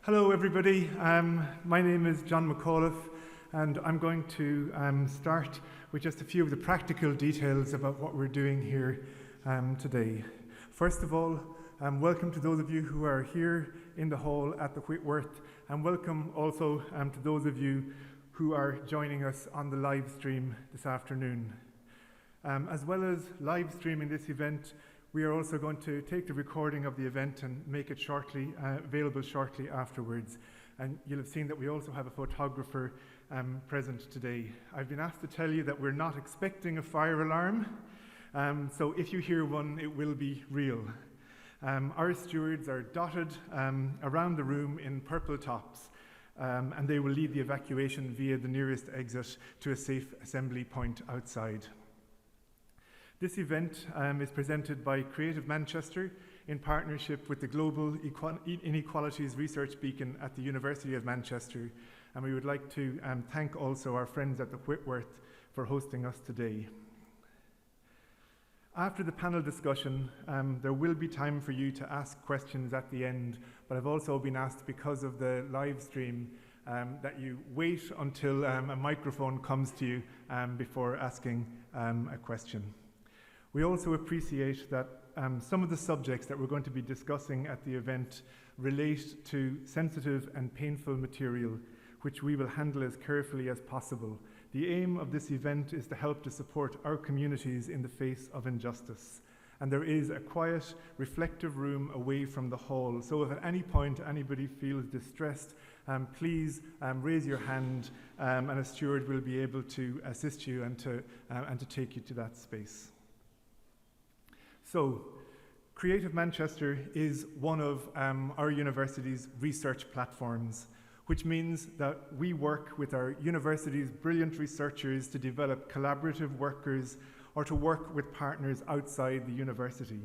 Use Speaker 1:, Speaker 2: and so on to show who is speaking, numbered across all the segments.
Speaker 1: Hello everybody, my name is John McAuliffe and I'm going to start with just a few of the practical details about what we're doing here today. First of all, welcome to those of you who are here in the hall at the Whitworth, and welcome also to those of you who are joining us on the live stream this afternoon. As well as live streaming this event, we are also going to take the recording of the event and make it available shortly afterwards. And you'll have seen that we also have a photographer present today. I've been asked to tell you that we're not expecting a fire alarm, so if you hear one, it will be real. Our stewards are dotted around the room in purple tops, and they will lead the evacuation via the nearest exit to a safe assembly point outside. This event is presented by Creative Manchester in partnership with the Global Inequalities Research Beacon at the University of Manchester, and we would like to thank also our friends at the Whitworth for hosting us today. After the panel discussion, there will be time for you to ask questions at the end, but I've also been asked, because of the live stream, that you wait until a microphone comes to you before asking a question. We also appreciate that some of the subjects that we're going to be discussing at the event relate to sensitive and painful material, which we will handle as carefully as possible. The aim of this event is to help to support our communities in the face of injustice. And there is a quiet, reflective room away from the hall. So if at any point anybody feels distressed, please raise your hand and a steward will be able to assist you and to take you to that space. So, Creative Manchester is one of our university's research platforms, which means that we work with our university's brilliant researchers to develop collaborative workers or to work with partners outside the university.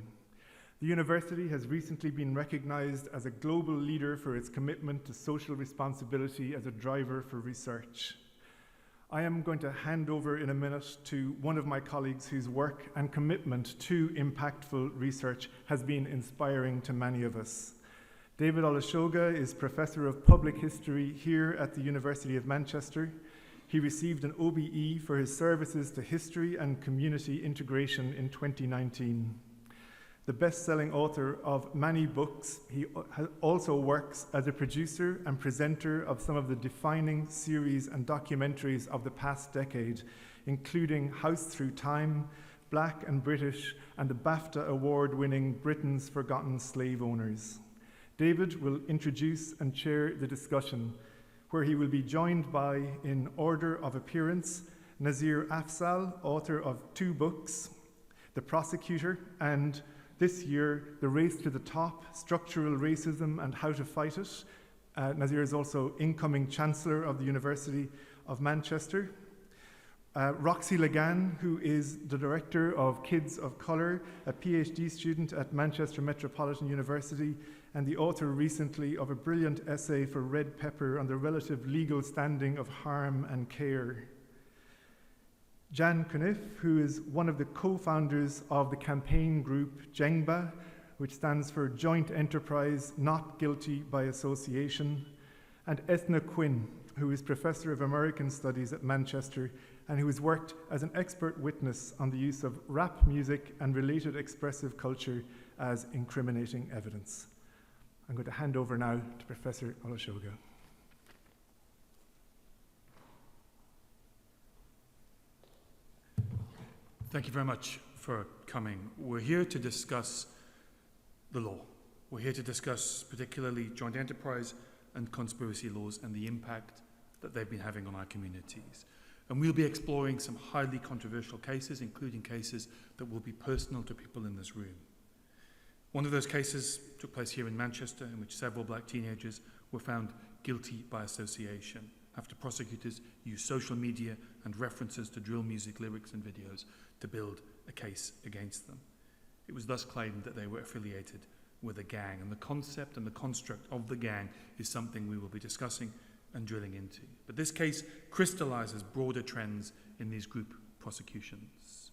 Speaker 1: The university has recently been recognized as a global leader for its commitment to social responsibility as a driver for research. I am going to hand over in a minute to one of my colleagues whose work and commitment to impactful research has been inspiring to many of us. David Olusoga is Professor of Public History here at the University of Manchester. He received an OBE for his services to history and community integration in 2019. The best-selling author of many books, he also works as a producer and presenter of some of the defining series and documentaries of the past decade, including House Through Time, Black and British, and the BAFTA award-winning Britain's Forgotten Slave Owners. David will introduce and chair the discussion, where he will be joined by, in order of appearance, Nazir Afzal, author of 2 books, The Prosecutor, and this year, The Race to the Top, Structural Racism and How to Fight It. Nazir is also incoming Chancellor of the University of Manchester. Roxy Legane, who is the Director of Kids of Colour, a PhD student at Manchester Metropolitan University, and the author recently of a brilliant essay for Red Pepper on the relative legal standing of harm and care. Cunliffe, who is one of the co-founders of the campaign group JENGbA, which stands for Joint Enterprise Not Guilty by Association, and Eithne Quinn, who is Professor of American Studies at Manchester and who has worked as an expert witness on the use of rap music and related expressive culture as incriminating evidence. I'm going to hand over now to Professor Olusoga.
Speaker 2: Thank you very much for coming. We're here to discuss the law. We're here to discuss particularly joint enterprise and conspiracy laws and the impact that they've been having on our communities. And we'll be exploring some highly controversial cases, including cases that will be personal to people in this room. One of those cases took place here in Manchester, in which several black teenagers were found guilty by association after prosecutors used social media and references to drill music lyrics and videos to build a case against them. It was thus claimed that they were affiliated with a gang, and the concept and the construct of the gang is something we will be discussing and drilling into. But this case crystallizes broader trends in these group prosecutions.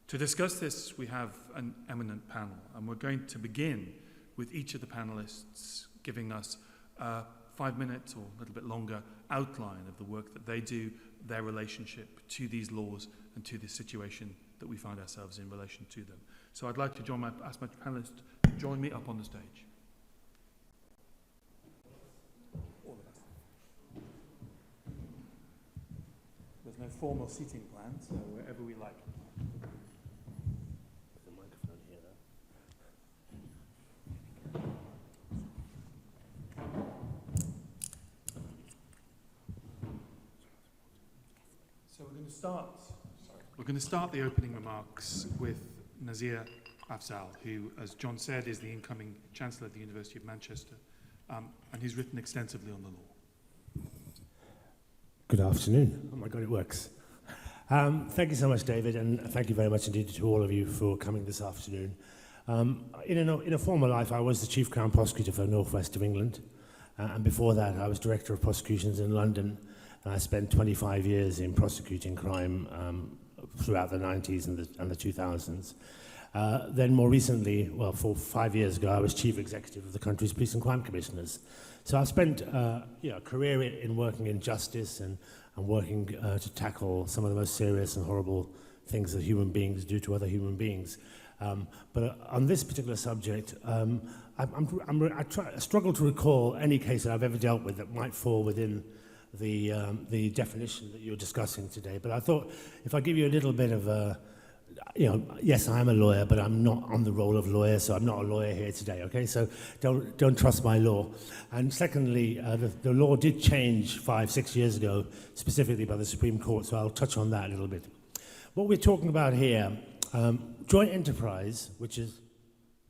Speaker 2: To discuss this, we have an eminent panel, and we're going to begin with each of the panelists giving us a 5 minutes or a little bit longer outline of the work that they do, their relationship to these laws and to the situation that we find ourselves in relation to them. So I'd like to ask my panelists to join me up on the stage. There's no formal seating plan, so wherever we like.
Speaker 3: There's a microphone here,
Speaker 2: So we're going to start the opening remarks with Nazir Afzal, who, as John said, is the incoming Chancellor at the University of Manchester, and he's written extensively on the law.
Speaker 3: Good afternoon. Oh my God, it works. Thank you so much, David, and thank you very much indeed to all of you for coming this afternoon. In a former life, I was the Chief Crown Prosecutor for the North West of England, and before that, I was Director of Prosecutions in London, and I spent 25 years in prosecuting crime throughout the 90s and the 2000s. Then more recently, well, 5 years ago, I was Chief Executive of the country's Police and Crime Commissioners. So I've spent a career in working in justice and working to tackle some of the most serious and horrible things that human beings do to other human beings. But on this particular subject, I struggle to recall any case that I've ever dealt with that might fall within the definition that you're discussing today. But I thought if I give you a little bit of a, yes, I am a lawyer, but I'm not on the role of lawyer, so I'm not a lawyer here today, okay? So don't trust my law. And secondly, the law did change 5-6 years ago, specifically by the Supreme Court, so I'll touch on that a little bit. What we're talking about here, joint enterprise, which is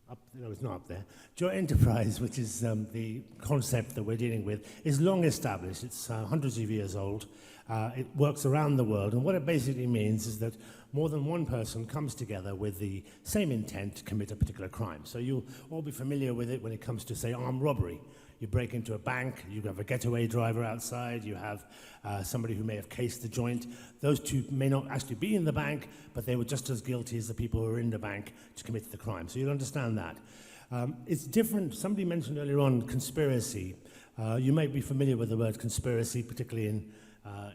Speaker 3: up, no, it's not up there. Joint enterprise, which is the concept that we're dealing with, is long established. It's hundreds of years old. It works around the world, and what it basically means is that more than one person comes together with the same intent to commit a particular crime. So you'll all be familiar with it when it comes to, say, armed robbery. You break into a bank, you have a getaway driver outside, you have somebody who may have cased the joint. Those two may not actually be in the bank, but they were just as guilty as the people who were in the bank to commit the crime. So you'll understand that. It's different. Somebody mentioned earlier on conspiracy. You may be familiar with the word conspiracy, particularly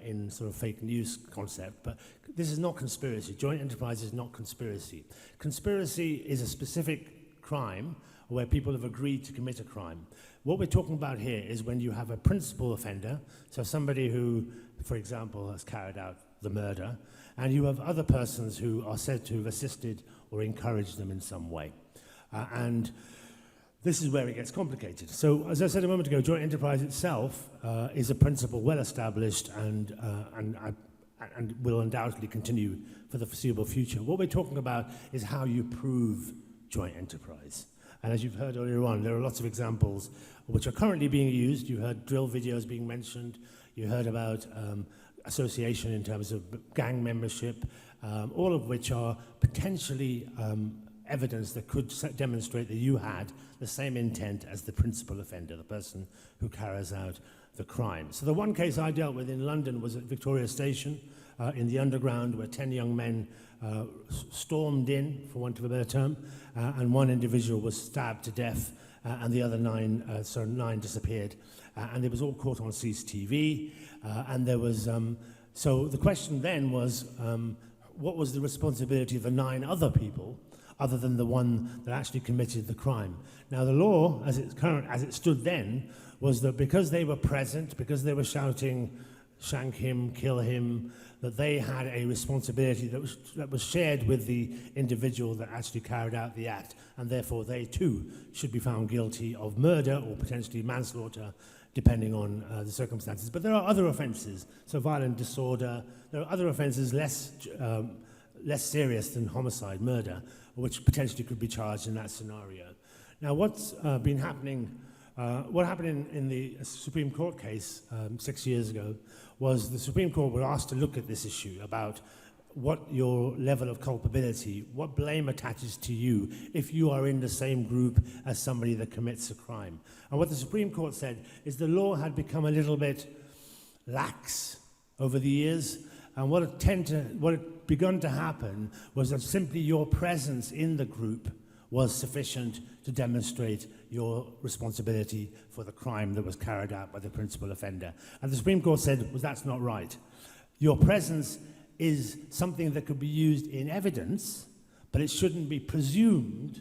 Speaker 3: in sort of fake news concept, but this is not conspiracy. Joint enterprise is not conspiracy. Conspiracy is a specific crime where people have agreed to commit a crime. What we're talking about here is when you have a principal offender, so somebody who, for example, has carried out the murder, and you have other persons who are said to have assisted or encouraged them in some way. And this is where it gets complicated. So, as I said a moment ago, joint enterprise itself is a principle well established and will undoubtedly continue for the foreseeable future. What we're talking about is how you prove joint enterprise. And as you've heard earlier on, there are lots of examples which are currently being used. You heard drill videos being mentioned. You heard about association in terms of gang membership, all of which are potentially evidence that could demonstrate that you had the same intent as the principal offender, the person who carries out the crime. So the one case I dealt with in London was at Victoria Station in the Underground, where 10 young men stormed in, for want of a better term, and one individual was stabbed to death, and the other nine disappeared. And it was all caught on CCTV, and there was... so the question then was, what was the responsibility of the 9 other people, other than the one that actually committed the crime? Now, the law, as it stood then, was that because they were present, because they were shouting, shank him, kill him, that they had a responsibility that was shared with the individual that actually carried out the act, and therefore they too should be found guilty of murder or potentially manslaughter, depending on the circumstances. But there are other offences, so violent disorder. There are other offences less serious than homicide, murder, which potentially could be charged in that scenario. Now, what's been happening, what happened in the Supreme Court case 6 years ago was the Supreme Court were asked to look at this issue about what your level of culpability, what blame attaches to you if you are in the same group as somebody that commits a crime. And what the Supreme Court said is the law had become a little bit lax over the years, and what had begun to happen was that simply your presence in the group was sufficient to demonstrate your responsibility for the crime that was carried out by the principal offender. And the Supreme Court said, well, that's not right. Your presence is something that could be used in evidence, but it shouldn't be presumed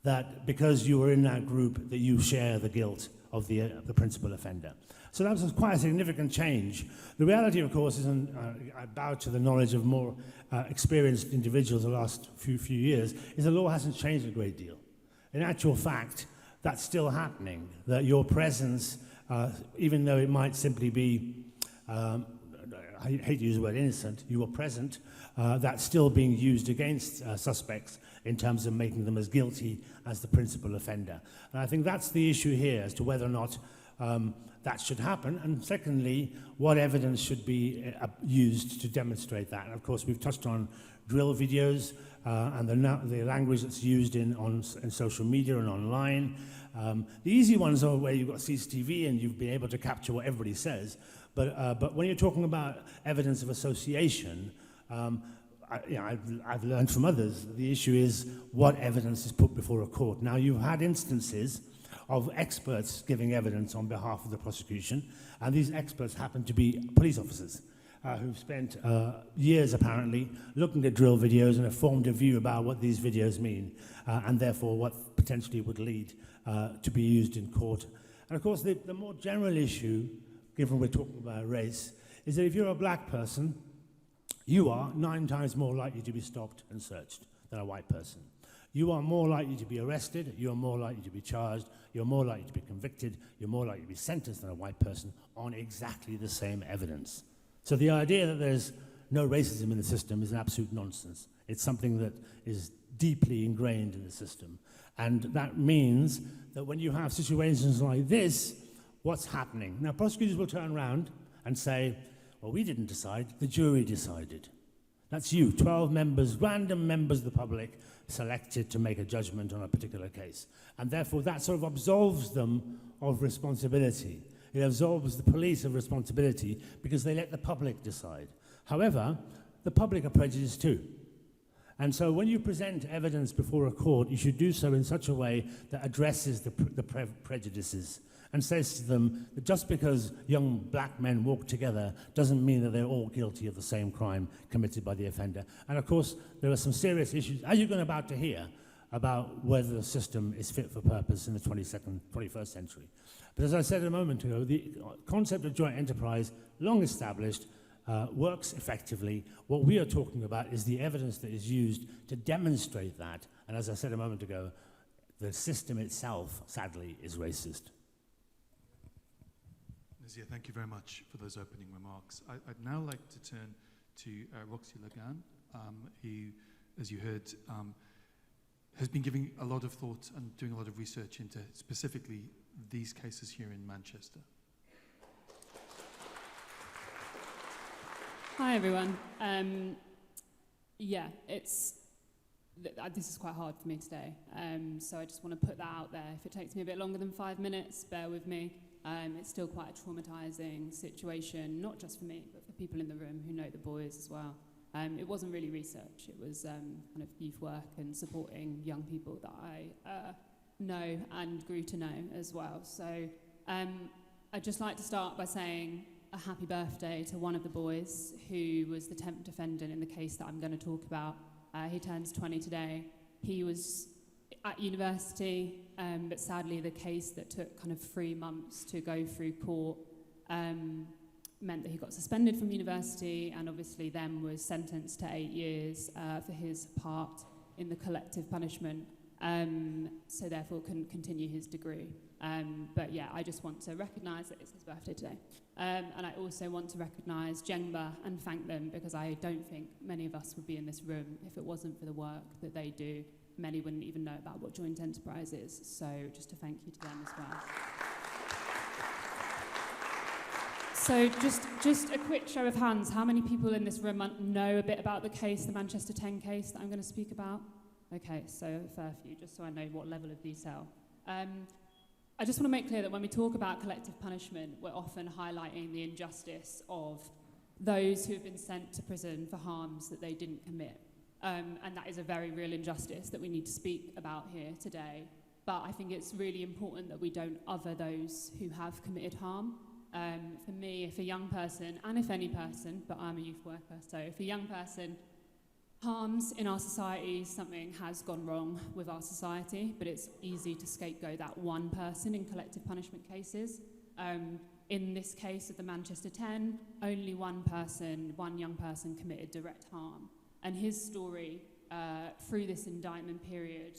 Speaker 3: that because you were in that group that you share the guilt of the principal offender. So that was quite a significant change. The reality, of course, is, and I bow to the knowledge of more experienced individuals the last few years, is the law hasn't changed a great deal. In actual fact, that's still happening, that your presence, even though it might simply be, I hate to use the word innocent, you were present, that's still being used against suspects in terms of making them as guilty as the principal offender. And I think that's the issue here as to whether or not that should happen, and secondly, what evidence should be used to demonstrate that. And of course, we've touched on drill videos and the language that's used in social media and online. The easy ones are where you've got CCTV and you've been able to capture what everybody says, but when you're talking about evidence of association, I've learned from others, the issue is what evidence is put before a court. Now, you've had instances of experts giving evidence on behalf of the prosecution, and these experts happen to be police officers who've spent years, apparently, looking at drill videos and have formed a view about what these videos mean, and therefore what potentially would lead to be used in court. And of course, the more general issue, given we're talking about race, is that if you're a black person, you are 9 times more likely to be stopped and searched than a white person. You are more likely to be arrested, you are more likely to be charged, you're more likely to be convicted, you're more likely to be sentenced than a white person on exactly the same evidence. So the idea that there's no racism in the system is an absolute nonsense. It's something that is deeply ingrained in the system. And that means that when you have situations like this, what's happening? Now, prosecutors will turn around and say, well, we didn't decide, the jury decided. That's you, 12 members, random members of the public, selected to make a judgment on a particular case. And therefore, that sort of absolves them of responsibility. It absolves the police of responsibility because they let the public decide. However, the public are prejudiced too. And so when you present evidence before a court, you should do so in such a way that addresses the prejudices and says to them that just because young black men walk together doesn't mean that they're all guilty of the same crime committed by the offender. And of course, there are some serious issues, as you're about to hear, about whether the system is fit for purpose in the 21st century. But as I said a moment ago, the concept of joint enterprise, long established, works effectively. What we are talking about is the evidence that is used to demonstrate that. And as I said a moment ago, the system itself, sadly, is racist.
Speaker 2: Nazir, thank you very much for those opening remarks. I'd now like to turn to Roxy Legane, who, as you heard, has been giving a lot of thought and doing a lot of research into specifically these cases here in Manchester.
Speaker 4: Hi, everyone. This is quite hard for me today, so I just want to put that out there. If it takes me a bit longer than 5 minutes, bear with me. It's still quite a traumatizing situation, not just for me, but for people in the room who know the boys as well. It wasn't really research. It was kind of youth work and supporting young people that I know and grew to know as well. So I'd just like to start by saying a happy birthday to one of the boys who was the 10th defendant in the case that I'm going to talk about. He turns 20 today. He was at university, but sadly the case that took kind of 3 months to go through court meant that he got suspended from university and obviously then was sentenced to 8 years for his part in the collective punishment, so therefore couldn't continue his degree. But yeah, I just want to recognise that it's his birthday today. And I also want to recognise JENGbA and thank them, because I don't think many of us would be in this room if it wasn't for the work that they do. Many wouldn't even know about what joint enterprise is, so just a thank you to them as well. So just a quick show of hands, how many people in this room know a bit about the case, the Manchester 10 case that I'm going to speak about? Okay, so a fair few, just so I know what level of detail. I just want to make clear that when we talk about collective punishment, we're often highlighting the injustice of those who have been sent to prison for harms that they didn't commit. And that is a very real injustice that we need to speak about here today. But I think it's really important that we don't other those who have committed harm. For me, if a young person, and if any person, but I'm a youth worker, so if a young person harms in our society, something has gone wrong with our society, but it's easy to scapegoat that one person in collective punishment cases. In this case of the Manchester 10, only one young person committed direct harm. And his story through this indictment period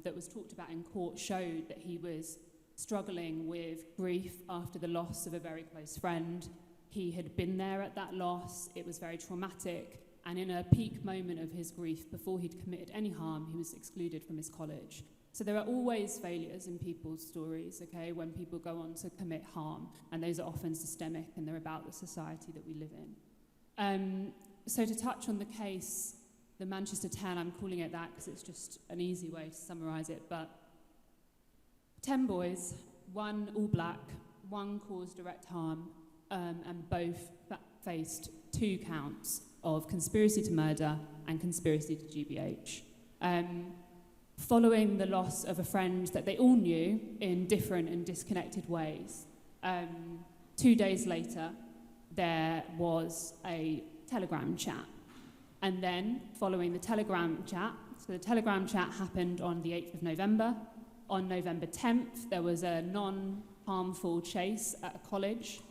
Speaker 4: that was talked about in court showed that he was struggling with grief after the loss of a very close friend. He had been there at that loss. It was very traumatic. And in a peak moment of his grief, before he'd committed any harm, he was excluded from his college. So there are always failures in people's stories, okay, when people go on to commit harm. And those are often systemic, and they're about the society that we live in. So to touch on the case, the Manchester 10, I'm calling it that because it's just an easy way to summarise it, but 10 boys, one all black, one caused direct harm, and both faced 2 counts of conspiracy to murder and conspiracy to GBH. Following the loss of a friend that they all knew in different and disconnected ways, 2 days later, there was a Telegram chat. And then, following the Telegram chat, so the Telegram chat happened on the 8th of November. On November 10th, there was a non-harmful chase at a college.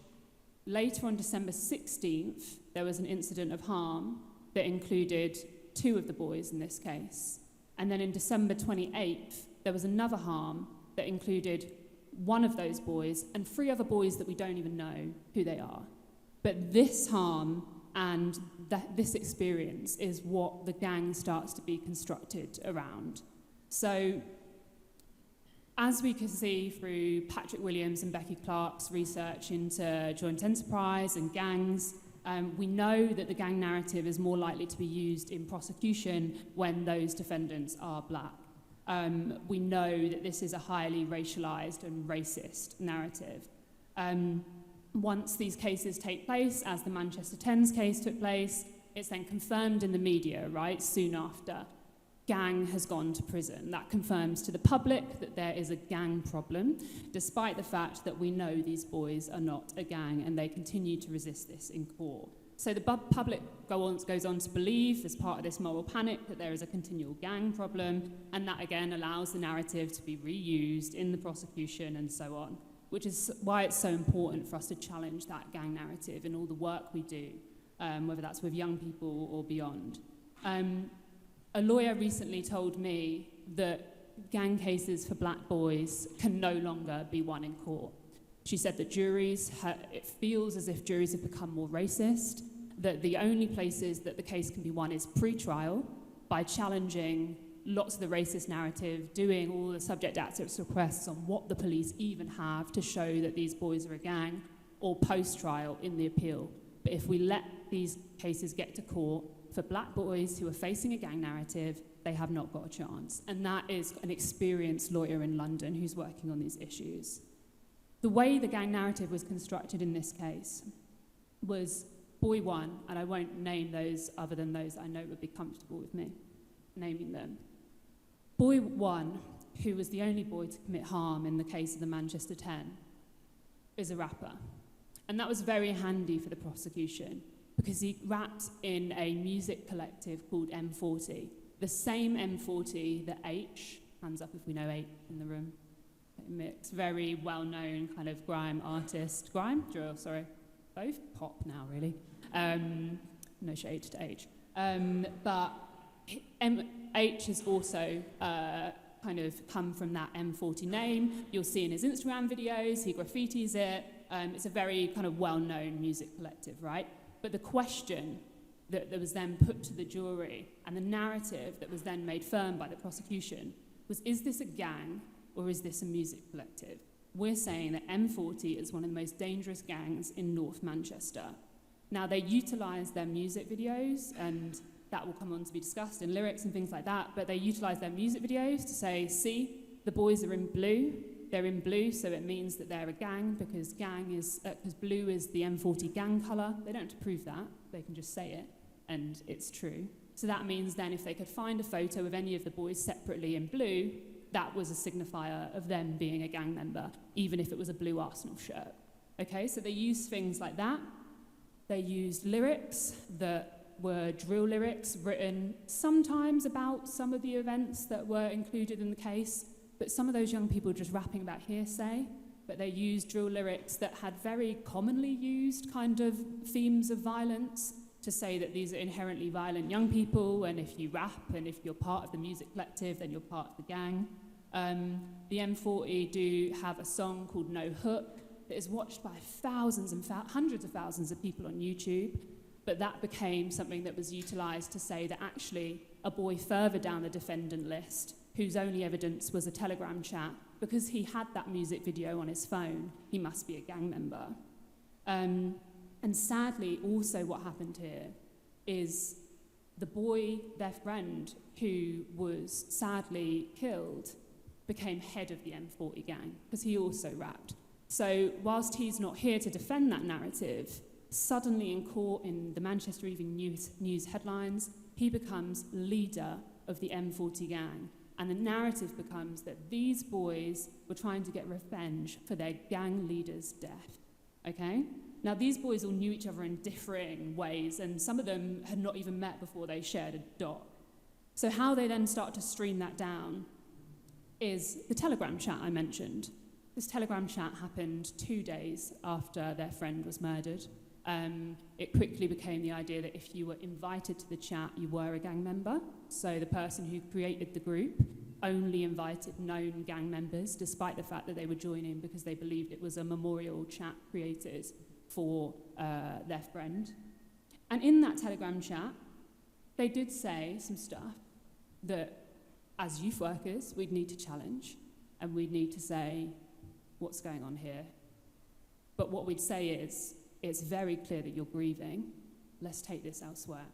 Speaker 4: Later on December 16th, there was an incident of harm that included 2 of the boys in this case. And then in December 28th, there was another harm that included 1 of those boys and 3 other boys that we don't even know who they are. But this harm and this experience is what the gang starts to be constructed around. So, as we can see through Patrick Williams and Becky Clark's research into joint enterprise and gangs, we know that the gang narrative is more likely to be used in prosecution when those defendants are black. We know that this is a highly racialized and racist narrative. Once these cases take place, as the Manchester 10's case took place, it's then confirmed in the media, right, soon after. Gang has gone to prison. That confirms to the public that there is a gang problem, despite the fact that we know these boys are not a gang and they continue to resist this in court. So the public goes on to believe, as part of this moral panic, that there is a continual gang problem, and that again allows the narrative to be reused in the prosecution and so on, which is why it's so important for us to challenge that gang narrative in all the work we do, whether that's with young people or beyond. A lawyer recently told me that gang cases for black boys can no longer be won in court. She said that it feels as if juries have become more racist, that the only places that the case can be won is pre-trial, by challenging lots of the racist narrative, doing all the subject access requests on what the police even have to show that these boys are a gang, or post-trial in the appeal. But if we let these cases get to court, for black boys who are facing a gang narrative, they have not got a chance. And that is an experienced lawyer in London who's working on these issues. The way the gang narrative was constructed in this case was boy 1, and I won't name those other than those I know would be comfortable with me naming them. Boy 1, who was the only boy to commit harm in the case of the Manchester 10, is a rapper. And that was very handy for the prosecution, because he rapped in a music collective called M40. The same M40 that H, hands up if we know H in the room, mix, very well-known kind of grime artist, drill, both pop now really, no shade to H. But H has also kind of come from that M40 name. You'll see in his Instagram videos, he graffitis it. It's a very kind of well-known music collective, right? But the question that was then put to the jury and the narrative that was then made firm by the prosecution was, is this a gang or is this a music collective? We're saying that M40 is one of the most dangerous gangs in North Manchester. Now, they utilise their music videos, and that will come on to be discussed in lyrics and things like that, but they utilise their music videos to say, see, the boys are in blue. They're in blue, so it means that they're a gang, because blue is the M40 gang colour. They don't have to prove that. They can just say it, and it's true. So that means then if they could find a photo of any of the boys separately in blue, that was a signifier of them being a gang member, even if it was a blue Arsenal shirt. Okay, so they used things like that. They used lyrics that were drill lyrics written sometimes about some of the events that were included in the case, but some of those young people were just rapping about hearsay, but they used drill lyrics that had very commonly used kind of themes of violence to say that these are inherently violent young people, and if you rap and if you're part of the music collective, then you're part of the gang. The M40 do have a song called No Hook that is watched by thousands and hundreds of thousands of people on YouTube, but that became something that was utilised to say that actually a boy further down the defendant list, whose only evidence was a Telegram chat, because he had that music video on his phone, he must be a gang member. And sadly, also what happened here is the boy, their friend, who was sadly killed, became head of the M40 gang, because he also rapped. So whilst he's not here to defend that narrative, suddenly in court, in the Manchester Evening News headlines, he becomes leader of the M40 gang. And the narrative becomes that these boys were trying to get revenge for their gang leader's death. Okay? Now, these boys all knew each other in differing ways, and some of them had not even met before they shared a doc. So how they then start to stream that down is the Telegram chat I mentioned. This Telegram chat happened 2 days after their friend was murdered. It quickly became the idea that if you were invited to the chat, you were a gang member. So the person who created the group only invited known gang members, despite the fact that they were joining because they believed it was a memorial chat created for their friend. And in that Telegram chat, they did say some stuff that, as youth workers, we'd need to challenge, and we'd need to say, what's going on here? But what we'd say is, it's very clear that you're grieving. Let's take this elsewhere.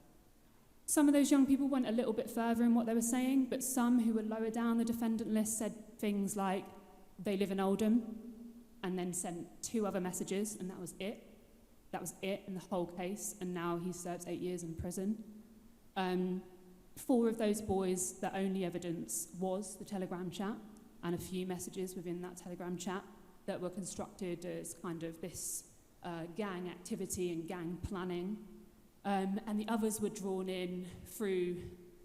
Speaker 4: Some of those young people went a little bit further in what they were saying, but some who were lower down the defendant list said things like, they live in Oldham, and then sent 2 other messages, and that was it. That was it in the whole case, and now he serves 8 years in prison. 4 of those boys, the only evidence was the Telegram chat, and a few messages within that Telegram chat that were constructed as kind of this gang activity and gang planning. And the others were drawn in through,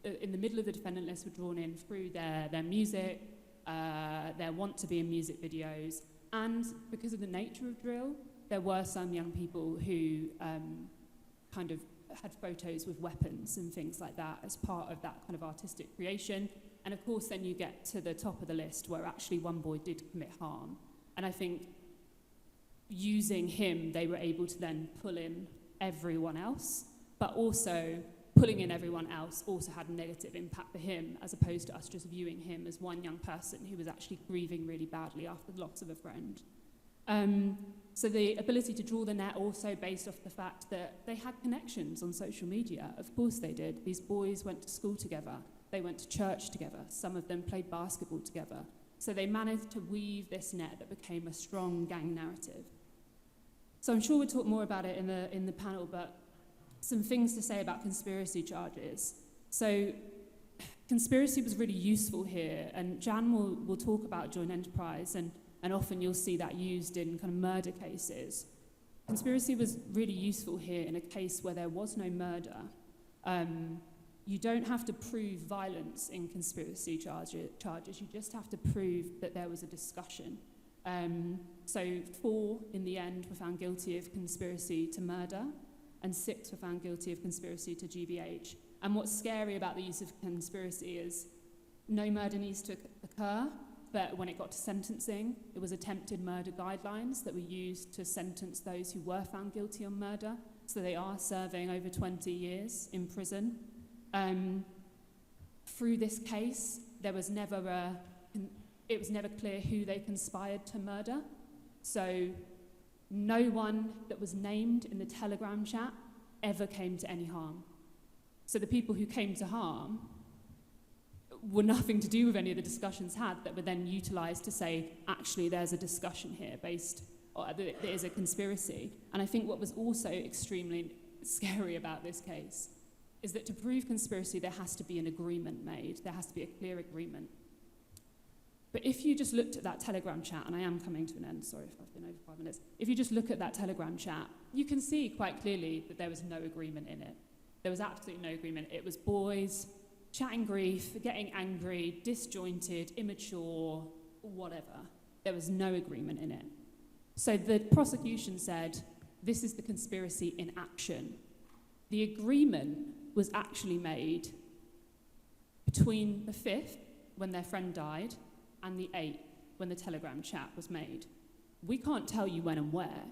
Speaker 4: in the middle of the defendant list, were drawn in through their music, their want to be in music videos, and because of the nature of drill, there were some young people who kind of had photos with weapons and things like that as part of that kind of artistic creation. And of course, then you get to the top of the list where actually one boy did commit harm. And I think using him, they were able to then pull in everyone else, but also pulling in everyone else also had a negative impact for him, as opposed to us just viewing him as one young person who was actually grieving really badly after the loss of a friend. So the ability to draw the net also based off the fact that they had connections on social media. Of course they did. These boys went to school together. They went to church together. Some of them played basketball together. So they managed to weave this net that became a strong gang narrative. So I'm sure we'll talk more about it in the panel, but some things to say about conspiracy charges. So conspiracy was really useful here, and Jan will talk about joint enterprise, and often you'll see that used in kind of murder cases. Conspiracy was really useful here in a case where there was no murder. You don't have to prove violence in conspiracy charges. You just have to prove that there was a discussion. So 4 in the end were found guilty of conspiracy to murder, and 6 were found guilty of conspiracy to GBH. And what's scary about the use of conspiracy is no murder needs to occur, but when it got to sentencing, it was attempted murder guidelines that were used to sentence those who were found guilty on murder. So they are serving over 20 years in prison. Through this case, it was never clear who they conspired to murder. So no one that was named in the Telegram chat ever came to any harm. So the people who came to harm were nothing to do with any of the discussions had that were then utilised to say, actually, there's a discussion here there is a conspiracy. And I think what was also extremely scary about this case is that to prove conspiracy, there has to be an agreement made. There has to be a clear agreement. But if you just looked at that Telegram chat, and I am coming to an end, sorry if I've been over 5 minutes. If you just look at that Telegram chat, you can see quite clearly that there was no agreement in it. There was absolutely no agreement. It was boys chatting grief, getting angry, disjointed, immature, whatever. There was no agreement in it. So the prosecution said, this is the conspiracy in action. The agreement was actually made between the 5th, when their friend died, and the 8th, when the Telegram chat was made. We can't tell you when and where,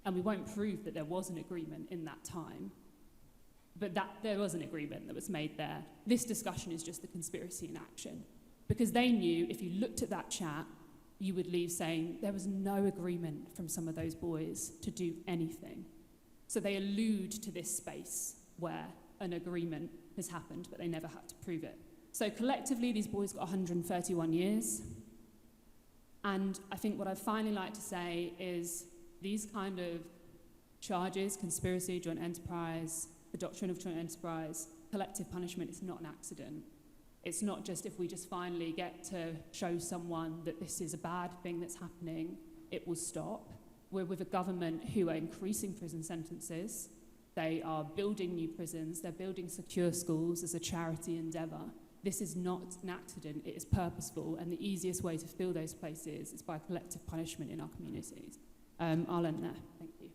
Speaker 4: and we won't prove that there was an agreement in that time, but that there was an agreement that was made there. This discussion is just the conspiracy in action, because they knew if you looked at that chat, you would leave saying there was no agreement from some of those boys to do anything. So they allude to this space where an agreement has happened, but they never had to prove it. So collectively, these boys got 131 years. And I think what I'd finally like to say is these kind of charges, conspiracy, joint enterprise, the doctrine of joint enterprise, collective punishment, is not an accident. It's not just if we just finally get to show someone that this is a bad thing that's happening, it will stop. We're with a government who are increasing prison sentences. They are building new prisons. They're building secure schools as a charity endeavour. This is not an accident. It is purposeful. And the easiest way to fill those places is by collective punishment in our communities. I'll end there. Thank you.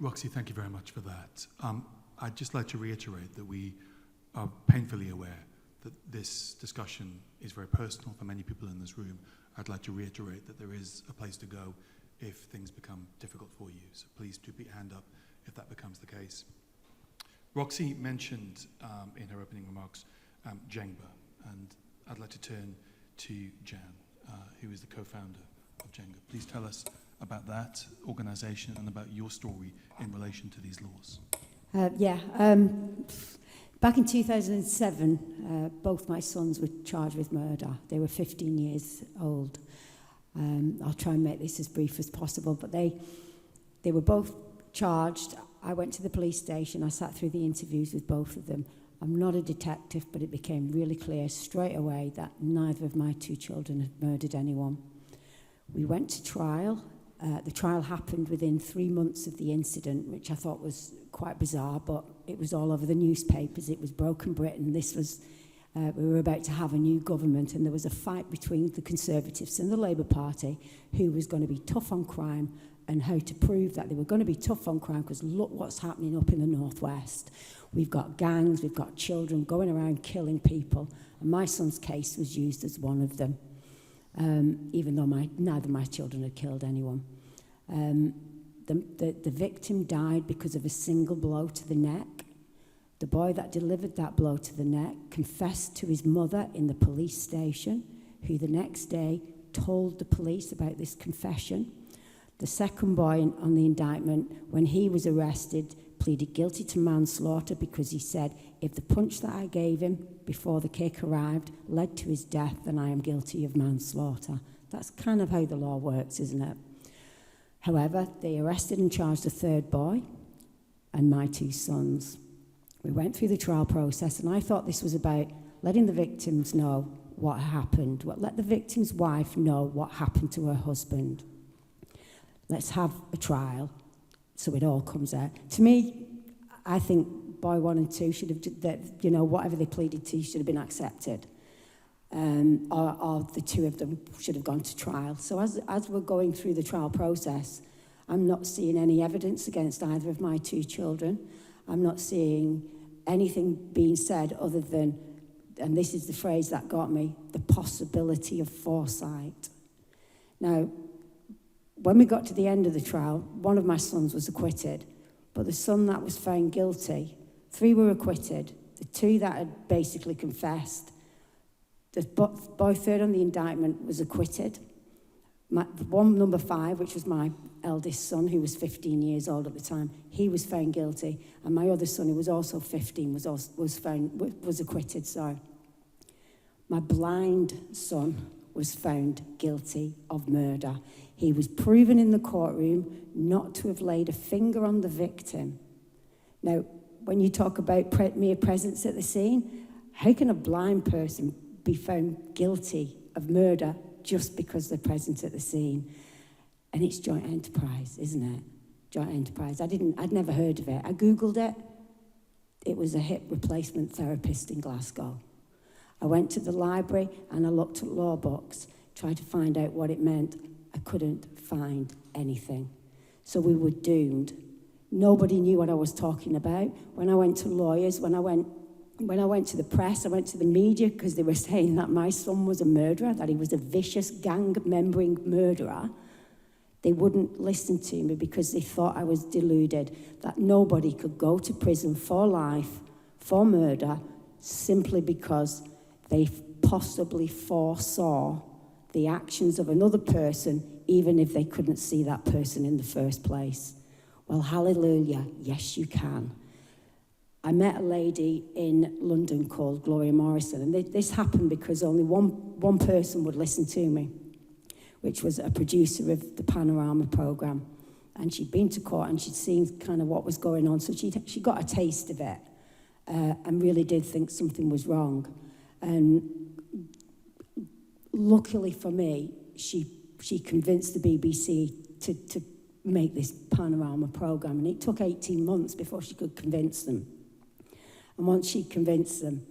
Speaker 2: Roxy, thank you very much for that. I'd just like to reiterate that we are painfully aware that this discussion is very personal for many people in this room. I'd like to reiterate that there is a place to go if things become difficult for you. So please do put your hand up if that becomes the case. Roxy mentioned in her opening remarks JENGbA, and I'd like to turn to Jan, who is the co-founder of JENGbA. Please tell us about that organisation and about your story in relation to these laws.
Speaker 5: Back in 2007, both my sons were charged with murder. They were 15 years old. I'll try and make this as brief as possible, but they were both charged. I went to the police station. I sat through the interviews with both of them. I'm not a detective, but it became really clear straight away that neither of my two children had murdered anyone. We went to trial. The trial happened within 3 months of the incident, which I thought was quite bizarre, but it was all over the newspapers. It was Broken Britain. This was, we were about to have a new government, and there was a fight between the Conservatives and the Labour Party, who was going to be tough on crime and how to prove that they were going to be tough on crime, because look what's happening up in the northwest. We've got gangs, we've got children going around killing people, and my son's case was used as one of them. Even though neither of my children had killed anyone. The victim died because of a single blow to the neck. The boy that delivered that blow to the neck confessed to his mother in the police station, who the next day told the police about this confession. The second boy on the indictment, when he was arrested, pleaded guilty to manslaughter because he said, if the punch that I gave him before the kick arrived led to his death, then I am guilty of manslaughter. That's kind of how the law works, isn't it? However, they arrested and charged a third boy and my two sons. We went through the trial process, and I thought this was about letting the victims know what happened, let the victim's wife know what happened to her husband. Let's have a trial so it all comes out. To me, I think boy 1 and 2 should have, whatever they pleaded to should have been accepted. Or the two of them should have gone to trial. So as we're going through the trial process, I'm not seeing any evidence against either of my two children. I'm not seeing anything being said other than, and this is the phrase that got me, the possibility of foresight. Now, when we got to the end of the trial, one of my sons was acquitted, but the son that was found guilty, 3 were acquitted. The 2 that had basically confessed, the boy third on the indictment was acquitted. The one, number 5, which was my eldest son, who was 15 years old at the time, he was found guilty. And my other son, who was also 15, was acquitted. Sorry. My blind son was found guilty of murder. He was proven in the courtroom not to have laid a finger on the victim. Now, when you talk about mere presence at the scene, how can a blind person be found guilty of murder just because they're present at the scene? And it's joint enterprise, isn't it? Joint enterprise. I'd never heard of it. I Googled it. It was a hip replacement therapist in Glasgow. I went to the library and I looked at law books, tried to find out what it meant. I couldn't find anything. So we were doomed. Nobody knew what I was talking about. When I went to lawyers, when I went to the press, I went to the media because they were saying that my son was a murderer, that he was a vicious gang-membering murderer. They wouldn't listen to me because they thought I was deluded, that nobody could go to prison for life, for murder, simply because they possibly foresaw the actions of another person, even if they couldn't see that person in the first place. Well, hallelujah, yes you can. I met a lady in London called Gloria Morrison, and this happened because only one person would listen to me, which was a producer of the Panorama programme. And she'd been to court and she'd seen kind of what was going on, so she got a taste of it and really did think something was wrong. And luckily for me, she convinced the BBC to make this Panorama programme, and it took 18 months before she could convince them. And once she convinced them,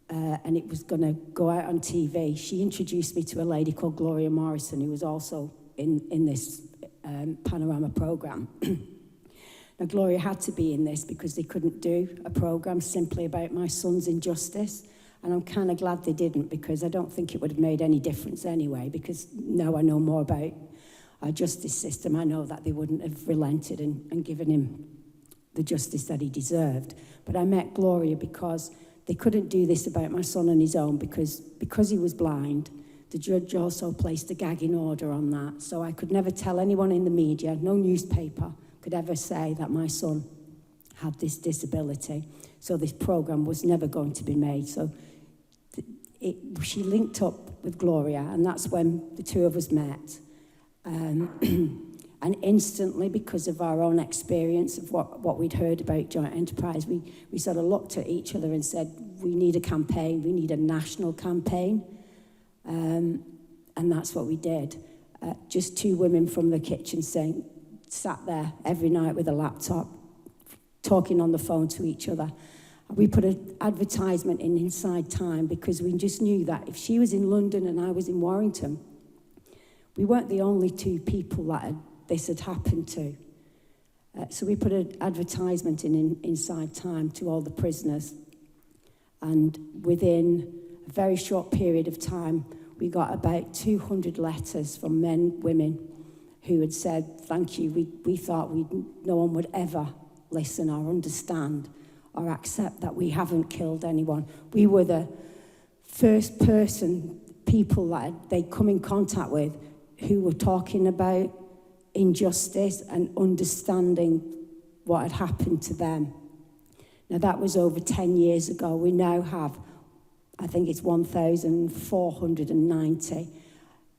Speaker 5: and it was going to go out on TV, she introduced me to a lady called Gloria Morrison, who was also in this Panorama programme. Now, Gloria had to be in this because they couldn't do a programme simply about my son's injustice. And I'm kind of glad they didn't, because I don't think it would have made any difference anyway, because now I know more about our justice system. I know that they wouldn't have relented and given him the justice that he deserved. But I met Gloria because they couldn't do this about my son on his own because he was blind. The judge also placed a gagging order on that. So I could never tell anyone in the media, no newspaper could ever say that my son had this disability. So this programme was never going to be made. So she linked up with Gloria, and that's when the two of us met. And instantly, because of our own experience of what we'd heard about joint enterprise, we sort of looked at each other and said, we need a campaign, we need a national campaign. And that's what we did. Just two women from the kitchen sat there every night with a laptop, talking on the phone to each other. We put an advertisement in Inside Time because we just knew that if she was in London and I was in Warrington, we weren't the only two people that this had happened to. So we put an advertisement in Inside Time to all the prisoners. And within a very short period of time, we got about 200 letters from men, women, who had said, thank you, we thought no one would ever listen or understand or accept that we haven't killed anyone. We were the first people that they'd come in contact with who were talking about injustice and understanding what had happened to them. Now, that was over 10 years ago. We now have, I think it's 1,490.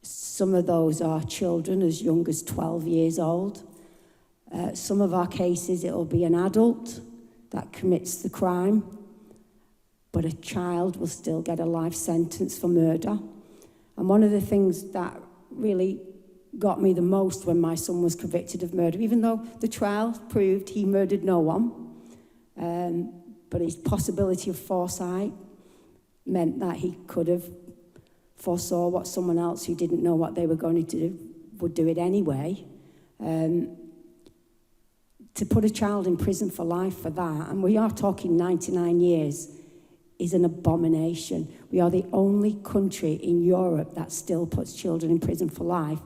Speaker 5: Some of those are children as young as 12 years old. Some of our cases, it'll be an adult that commits the crime, but a child will still get a life sentence for murder. And one of the things that really got me the most when my son was convicted of murder, even though the trial proved he murdered no one, but his possibility of foresight meant that he could have foresaw what someone else who didn't know what they were going to do would do it anyway. To put a child in prison for life for that, and we are talking 99 years, is an abomination. We are the only country in Europe that still puts children in prison for life.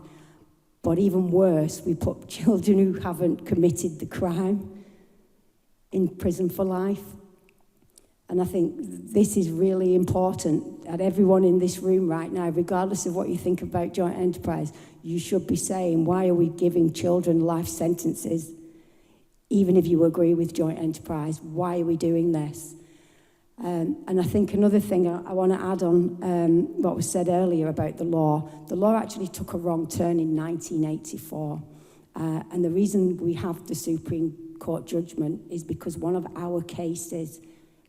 Speaker 5: But even worse, we put children who haven't committed the crime in prison for life. And I think this is really important that everyone in this room right now, regardless of what you think about joint enterprise, you should be saying, why are we giving children life sentences? Even if you agree with joint enterprise, why are we doing this? And I think another thing I want to add on what was said earlier about the law actually took a wrong turn in 1984. And the reason we have the Supreme Court judgment is because one of our cases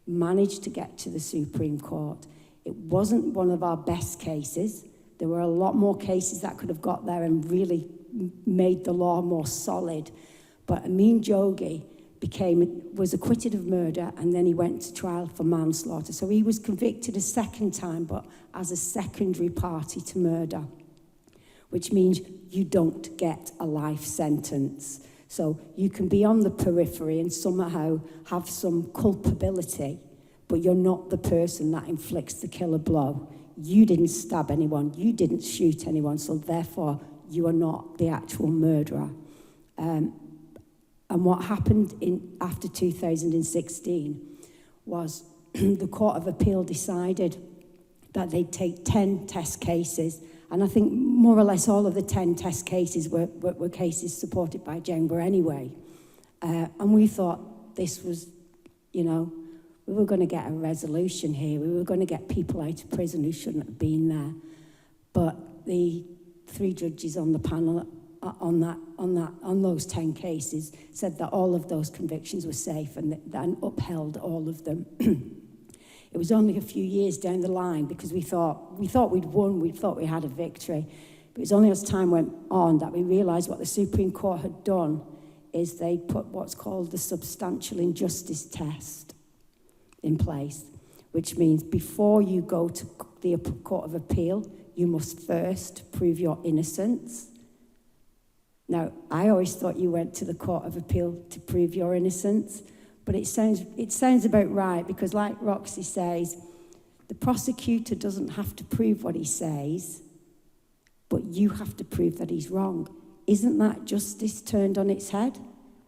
Speaker 5: managed to get to the Supreme Court. It wasn't one of our best cases. There were a lot more cases that could have got there and really made the law more solid. But Amin Jogi was acquitted of murder, and then he went to trial for manslaughter. So he was convicted a second time, but as a secondary party to murder, which means you don't get a life sentence. So you can be on the periphery and somehow have some culpability, but you're not the person that inflicts the killer blow. You didn't stab anyone, you didn't shoot anyone, so therefore you are not the actual murderer. And what happened after 2016 was the Court of Appeal decided that they'd take 10 test cases, and I think more or less all of the 10 test cases were cases supported by JENGbA anyway. And we thought this was, we were going to get a resolution here. We were going to get people out of prison who shouldn't have been there. But the 3 judges on the panel on those 10 cases said that all of those convictions were safe and upheld all of them. It was only a few years down the line because we thought we'd won, we thought we had a victory. But it was only as time went on that we realised what the Supreme Court had done is they put what's called the substantial injustice test in place, which means before you go to the Court of Appeal, you must first prove your innocence. Now, I always thought you went to the Court of Appeal to prove your innocence, but it sounds about right because, like Roxy says, the prosecutor doesn't have to prove what he says, but you have to prove that he's wrong. Isn't that justice turned on its head?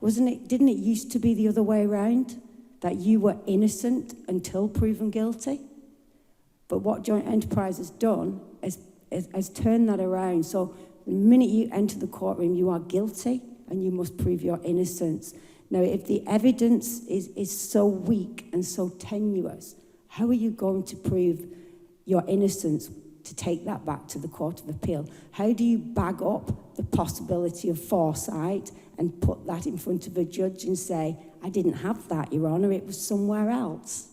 Speaker 5: Didn't it used to be the other way around? That you were innocent until proven guilty? But what Joint Enterprise has done has turned that around. So the minute you enter the courtroom, you are guilty and you must prove your innocence. Now, if the evidence is so weak and so tenuous, how are you going to prove your innocence to take that back to the Court of Appeal? How do you bag up the possibility of foresight and put that in front of a judge and say, I didn't have that, Your Honour, it was somewhere else?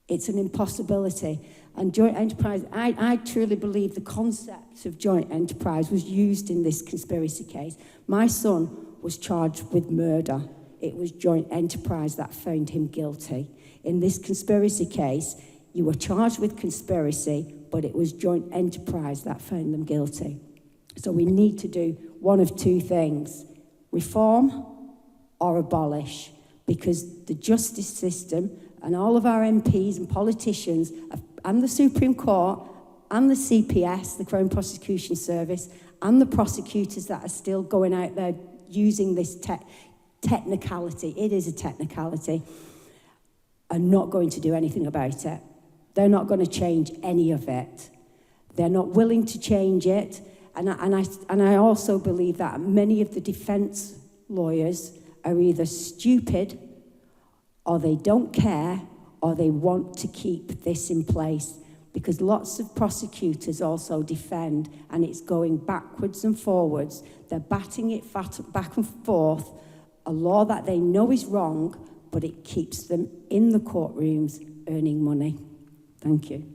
Speaker 5: It's an impossibility. And joint enterprise, I truly believe the concept of joint enterprise was used in this conspiracy case. My son was charged with murder. It was joint enterprise that found him guilty. In this conspiracy case, you were charged with conspiracy, but it was joint enterprise that found them guilty. So we need to do one of two things: reform or abolish, because the justice system and all of our MPs and politicians and the Supreme Court and the CPS, the Crown Prosecution Service, and the prosecutors that are still going out there using this technicality, it is a technicality, are not going to do anything about it. They're not going to change any of it. They're not willing to change it. And I also believe that many of the defence lawyers are either stupid, or they don't care, or they want to keep this in place. Because lots of prosecutors also defend, and it's going backwards and forwards. They're batting it back and forth, a law that they know is wrong, but it keeps them in the courtrooms earning money. Thank you.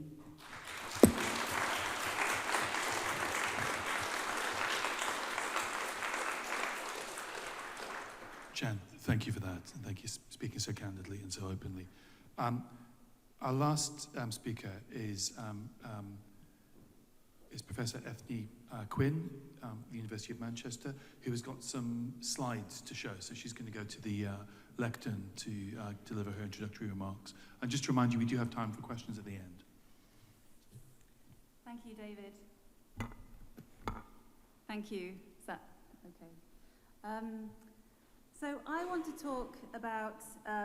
Speaker 2: Jen, thank you for that, and thank you for speaking so candidly and so openly. Our last speaker is Professor Eithne Quinn, the University of Manchester, who has got some slides to show. So she's going to go to the lectern to deliver her introductory remarks. And just to remind you, we do have time for questions at the end.
Speaker 6: Thank you, David. Thank you. Is that okay? So I want to talk about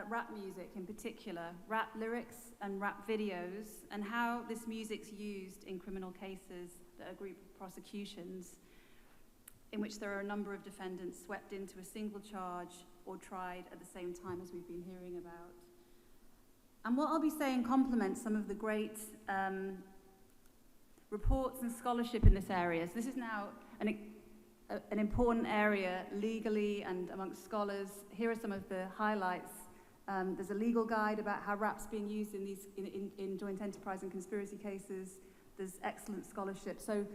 Speaker 6: rap music in particular, rap lyrics and rap videos, and how this music's used in criminal cases that are group prosecutions, in which there are a number of defendants swept into a single charge or tried at the same time, as we've been hearing about. And what I'll be saying complements some of the great reports and scholarship in this area. So this is now an important area legally and amongst scholars. Here are some of the highlights. There's a legal guide about how rap's being used in joint enterprise and conspiracy cases. There's excellent scholarship. So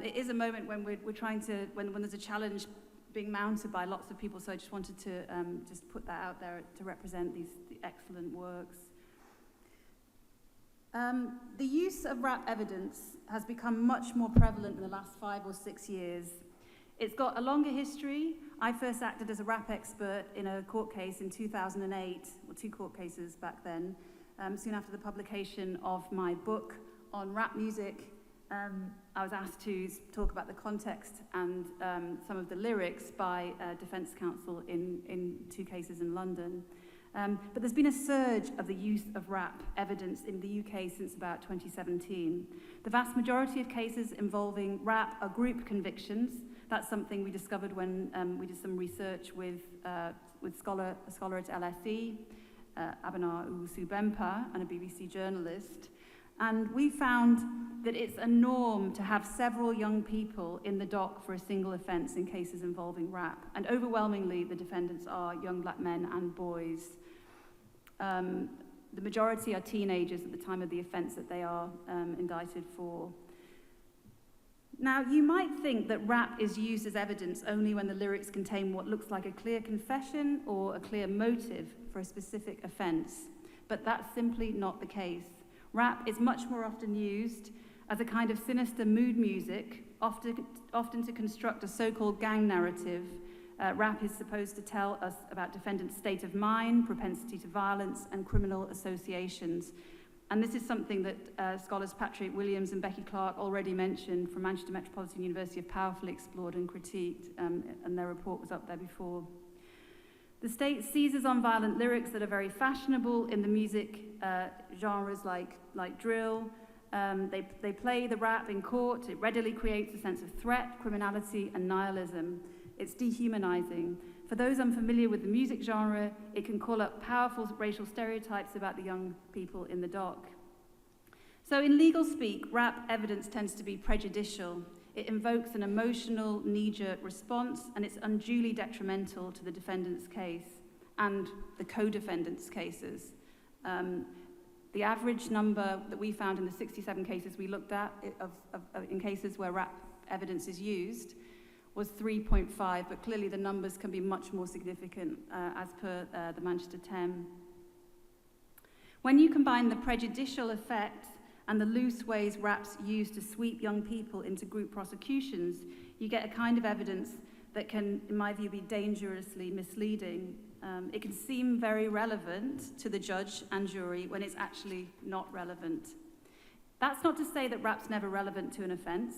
Speaker 6: it is a moment when we're trying to, when there's a challenge being mounted by lots of people. So I just wanted to just put that out there to represent the excellent works. The use of rap evidence has become much more prevalent in the last 5 or 6 years. It's got a longer history. I first acted as a rap expert in a court case in 2008, or 2 court cases back then, soon after the publication of my book on rap music. I was asked to talk about the context and some of the lyrics by defense counsel in 2 cases in London. But there's been a surge of the use of rap evidence in the UK since about 2017. The vast majority of cases involving rap are group convictions. That's something we discovered when we did some research with a scholar at LSE, Abena Olusoga, and a BBC journalist. And we found that it's a norm to have several young people in the dock for a single offence in cases involving rap. And overwhelmingly, the defendants are young black men and boys. The majority are teenagers at the time of the offence that they are indicted for. Now, you might think that rap is used as evidence only when the lyrics contain what looks like a clear confession or a clear motive for a specific offence, but that's simply not the case. Rap is much more often used as a kind of sinister mood music, often to construct a so-called gang narrative. Rap is supposed to tell us about defendants' state of mind, propensity to violence, and criminal associations. And this is something that scholars Patrick Williams and Becky Clark already mentioned from Manchester Metropolitan University have powerfully explored and critiqued, and their report was up there before. The state seizes on violent lyrics that are very fashionable in the music genres like drill. They play the rap in court. It readily creates a sense of threat, criminality, and nihilism. It's dehumanizing. For those unfamiliar with the music genre, it can call up powerful racial stereotypes about the young people in the dock. So in legal speak, rap evidence tends to be prejudicial. It invokes an emotional, knee-jerk response, and it's unduly detrimental to the defendant's case and the co-defendant's cases. The average number that we found in the 67 cases we looked at in cases where rap evidence is used was 3.5, but clearly the numbers can be much more significant as per the Manchester 10. When you combine the prejudicial effect and the loose ways rap's used to sweep young people into group prosecutions, you get a kind of evidence that can, in my view, be dangerously misleading. It can seem very relevant to the judge and jury when it's actually not relevant. That's not to say that rap's never relevant to an offence.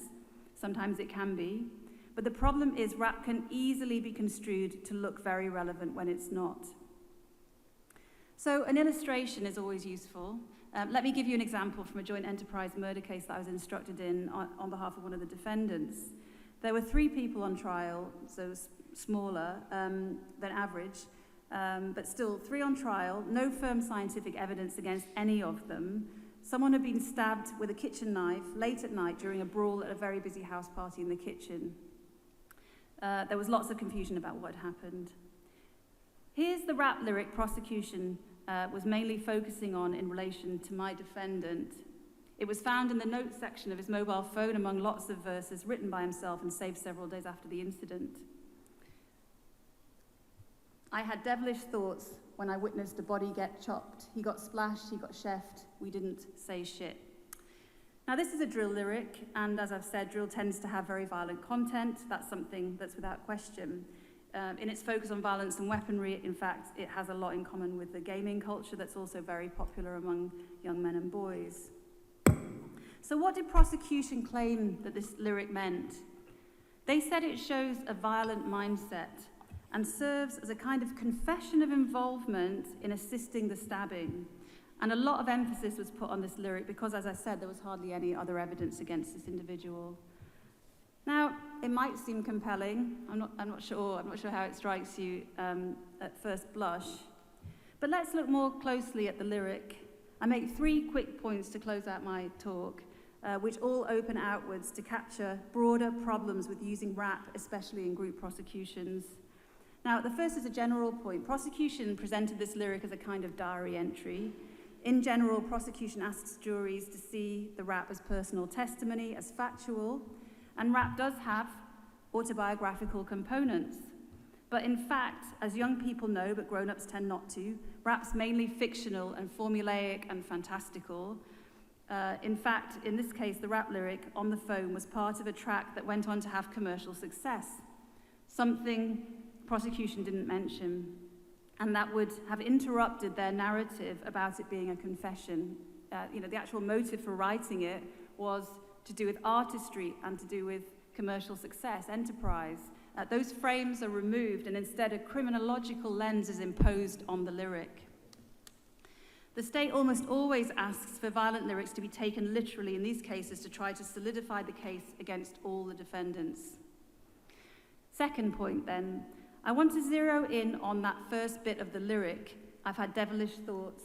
Speaker 6: Sometimes it can be. But the problem is rap can easily be construed to look very relevant when it's not. So an illustration is always useful. Let me give you an example from a joint enterprise murder case that I was instructed in on behalf of one of the defendants. There were 3 people on trial, so smaller than average, but still 3 on trial, no firm scientific evidence against any of them. Someone had been stabbed with a kitchen knife late at night during a brawl at a very busy house party in the kitchen. There was lots of confusion about what had happened. Here's the rap lyric prosecution was mainly focusing on in relation to my defendant. It was found in the notes section of his mobile phone among lots of verses written by himself and saved several days after the incident. I had devilish thoughts when I witnessed a body get chopped. He got splashed, he got chefed, we didn't say shit. Now this is a drill lyric, and as I've said, drill tends to have very violent content. That's something that's without question. In its focus on violence and weaponry, in fact, it has a lot in common with the gaming culture that's also very popular among young men and boys. So what did prosecution claim that this lyric meant? They said it shows a violent mindset and serves as a kind of confession of involvement in assisting the stabbing. And a lot of emphasis was put on this lyric because, as I said, there was hardly any other evidence against this individual. Now, it might seem compelling. I'm not sure how it strikes you at first blush. But let's look more closely at the lyric. I make 3 quick points to close out my talk, which all open outwards to capture broader problems with using rap, especially in group prosecutions. Now, the first is a general point. Prosecution presented this lyric as a kind of diary entry. In general, prosecution asks juries to see the rap as personal testimony, as factual, and rap does have autobiographical components. But in fact, as young people know, but grown-ups tend not to, rap's mainly fictional and formulaic and fantastical. In fact, in this case, the rap lyric, On the Phone, was part of a track that went on to have commercial success, something prosecution didn't mention, and that would have interrupted their narrative about it being a confession. The actual motive for writing it was to do with artistry and to do with commercial success, enterprise. Those frames are removed, and instead a criminological lens is imposed on the lyric. The state almost always asks for violent lyrics to be taken literally in these cases to try to solidify the case against all the defendants. Second point then, I want to zero in on that first bit of the lyric, I've had devilish thoughts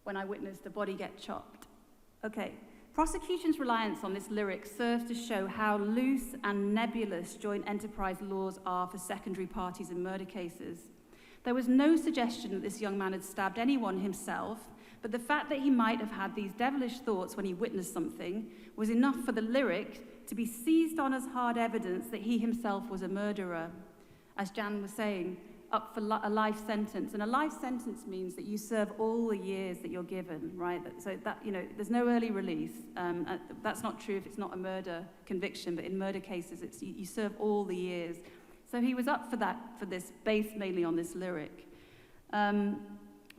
Speaker 6: when I witnessed a body get chopped. Okay, prosecution's reliance on this lyric serves to show how loose and nebulous joint enterprise laws are for secondary parties in murder cases. There was no suggestion that this young man had stabbed anyone himself, but the fact that he might have had these devilish thoughts when he witnessed something was enough for the lyric to be seized on as hard evidence that he himself was a murderer. As Jan was saying, up for a life sentence. And a life sentence means that you serve all the years that you're given, right? So that, there's no early release. That's not true if it's not a murder conviction, but in murder cases, you serve all the years. So he was up for this, based mainly on this lyric.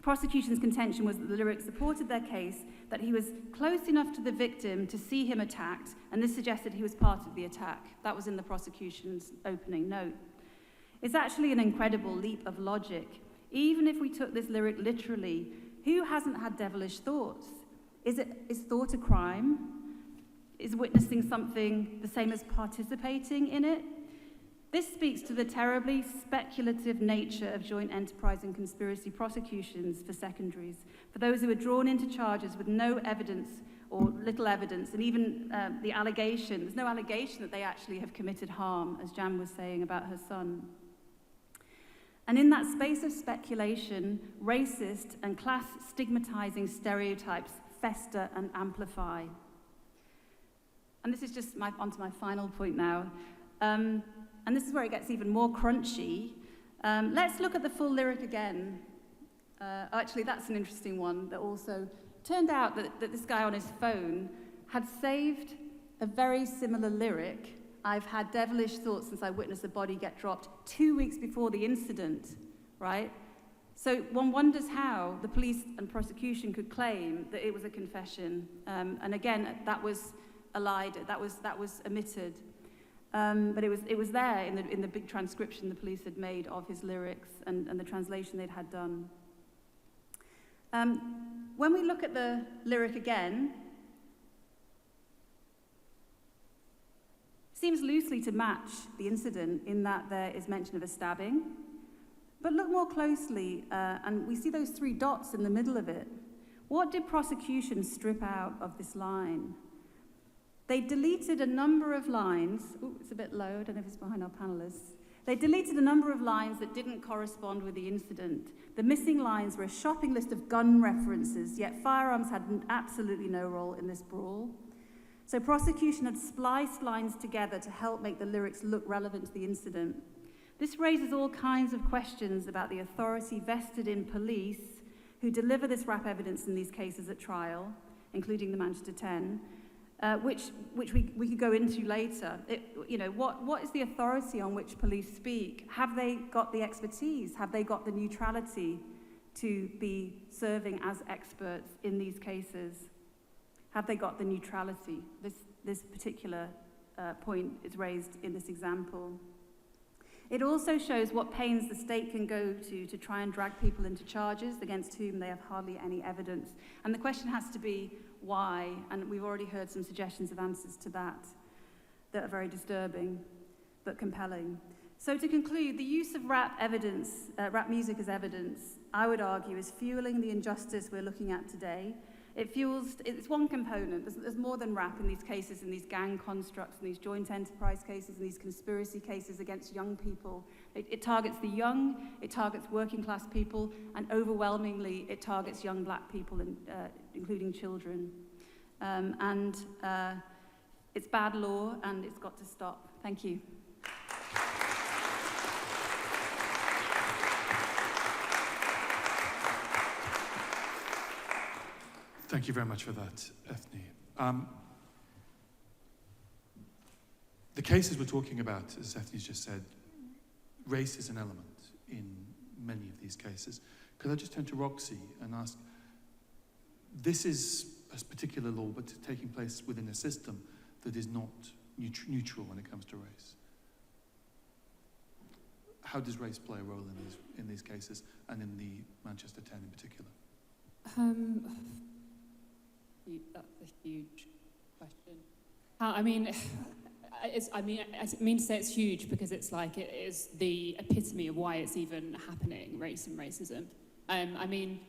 Speaker 6: Prosecution's contention was that the lyric supported their case, that he was close enough to the victim to see him attacked, and this suggested he was part of the attack. That was in the prosecution's opening note. It's actually an incredible leap of logic. Even if we took this lyric literally, who hasn't had devilish thoughts? Is thought a crime? Is witnessing something the same as participating in it? This speaks to the terribly speculative nature of joint enterprise and conspiracy prosecutions for secondaries, for those who are drawn into charges with no evidence or little evidence, and even there's no allegation that they actually have committed harm, as Jan was saying about her son. And in that space of speculation, racist and class stigmatizing stereotypes fester and amplify. And this is just onto my final point now. And this is where it gets even more crunchy. Let's look at the full lyric again. Actually, that's an interesting one that also turned out that this guy on his phone had saved a very similar lyric. I've had devilish thoughts since I witnessed a body get dropped 2 weeks before the incident, right? So one wonders how the police and prosecution could claim that it was a confession. And again, that was elided, that was omitted. But it was there in the big transcription the police had made of his lyrics and the translation they'd had done. When we look at the lyric again, it seems loosely to match the incident in that there is mention of a stabbing. But look more closely, and we see those 3 dots in the middle of it. What did prosecution strip out of this line? They deleted a number of lines. Ooh, it's a bit low, I don't know if it's behind our panelists. They deleted a number of lines that didn't correspond with the incident. The missing lines were a shopping list of gun references, yet firearms had absolutely no role in this brawl. So prosecution had spliced lines together to help make the lyrics look relevant to the incident. This raises all kinds of questions about the authority vested in police who deliver this rap evidence in these cases at trial, including the Manchester 10, which we could go into later. What is the authority on which police speak? Have they got the expertise? Have they got the neutrality to be serving as experts in these cases? Have they got the neutrality? This particular point is raised in this example. It also shows what pains the state can go to try and drag people into charges against whom they have hardly any evidence. And the question has to be, why? And we've already heard some suggestions of answers to that are very disturbing but compelling. So to conclude, the use of rap music as evidence, I would argue, is fueling the injustice we're looking at today. It's one component. There's more than rap in these cases, in these gang constructs, in these joint enterprise cases, in these conspiracy cases against young people. It targets the young, it targets working class people, and overwhelmingly it targets young black people, including children. It's bad law and it's got to stop. Thank you.
Speaker 2: Thank you very much for that, Eithne. The cases we're talking about, as Eithne's just said, race is an element in many of these cases. Could I just turn to Roxy and ask, this is a particular law, but taking place within a system that is not neutral when it comes to race. How does race play a role in these cases, and in the Manchester 10 in particular?
Speaker 4: That's a huge question. I mean to say it's huge because it's like it is the epitome of why it's even happening, race and racism. I mean,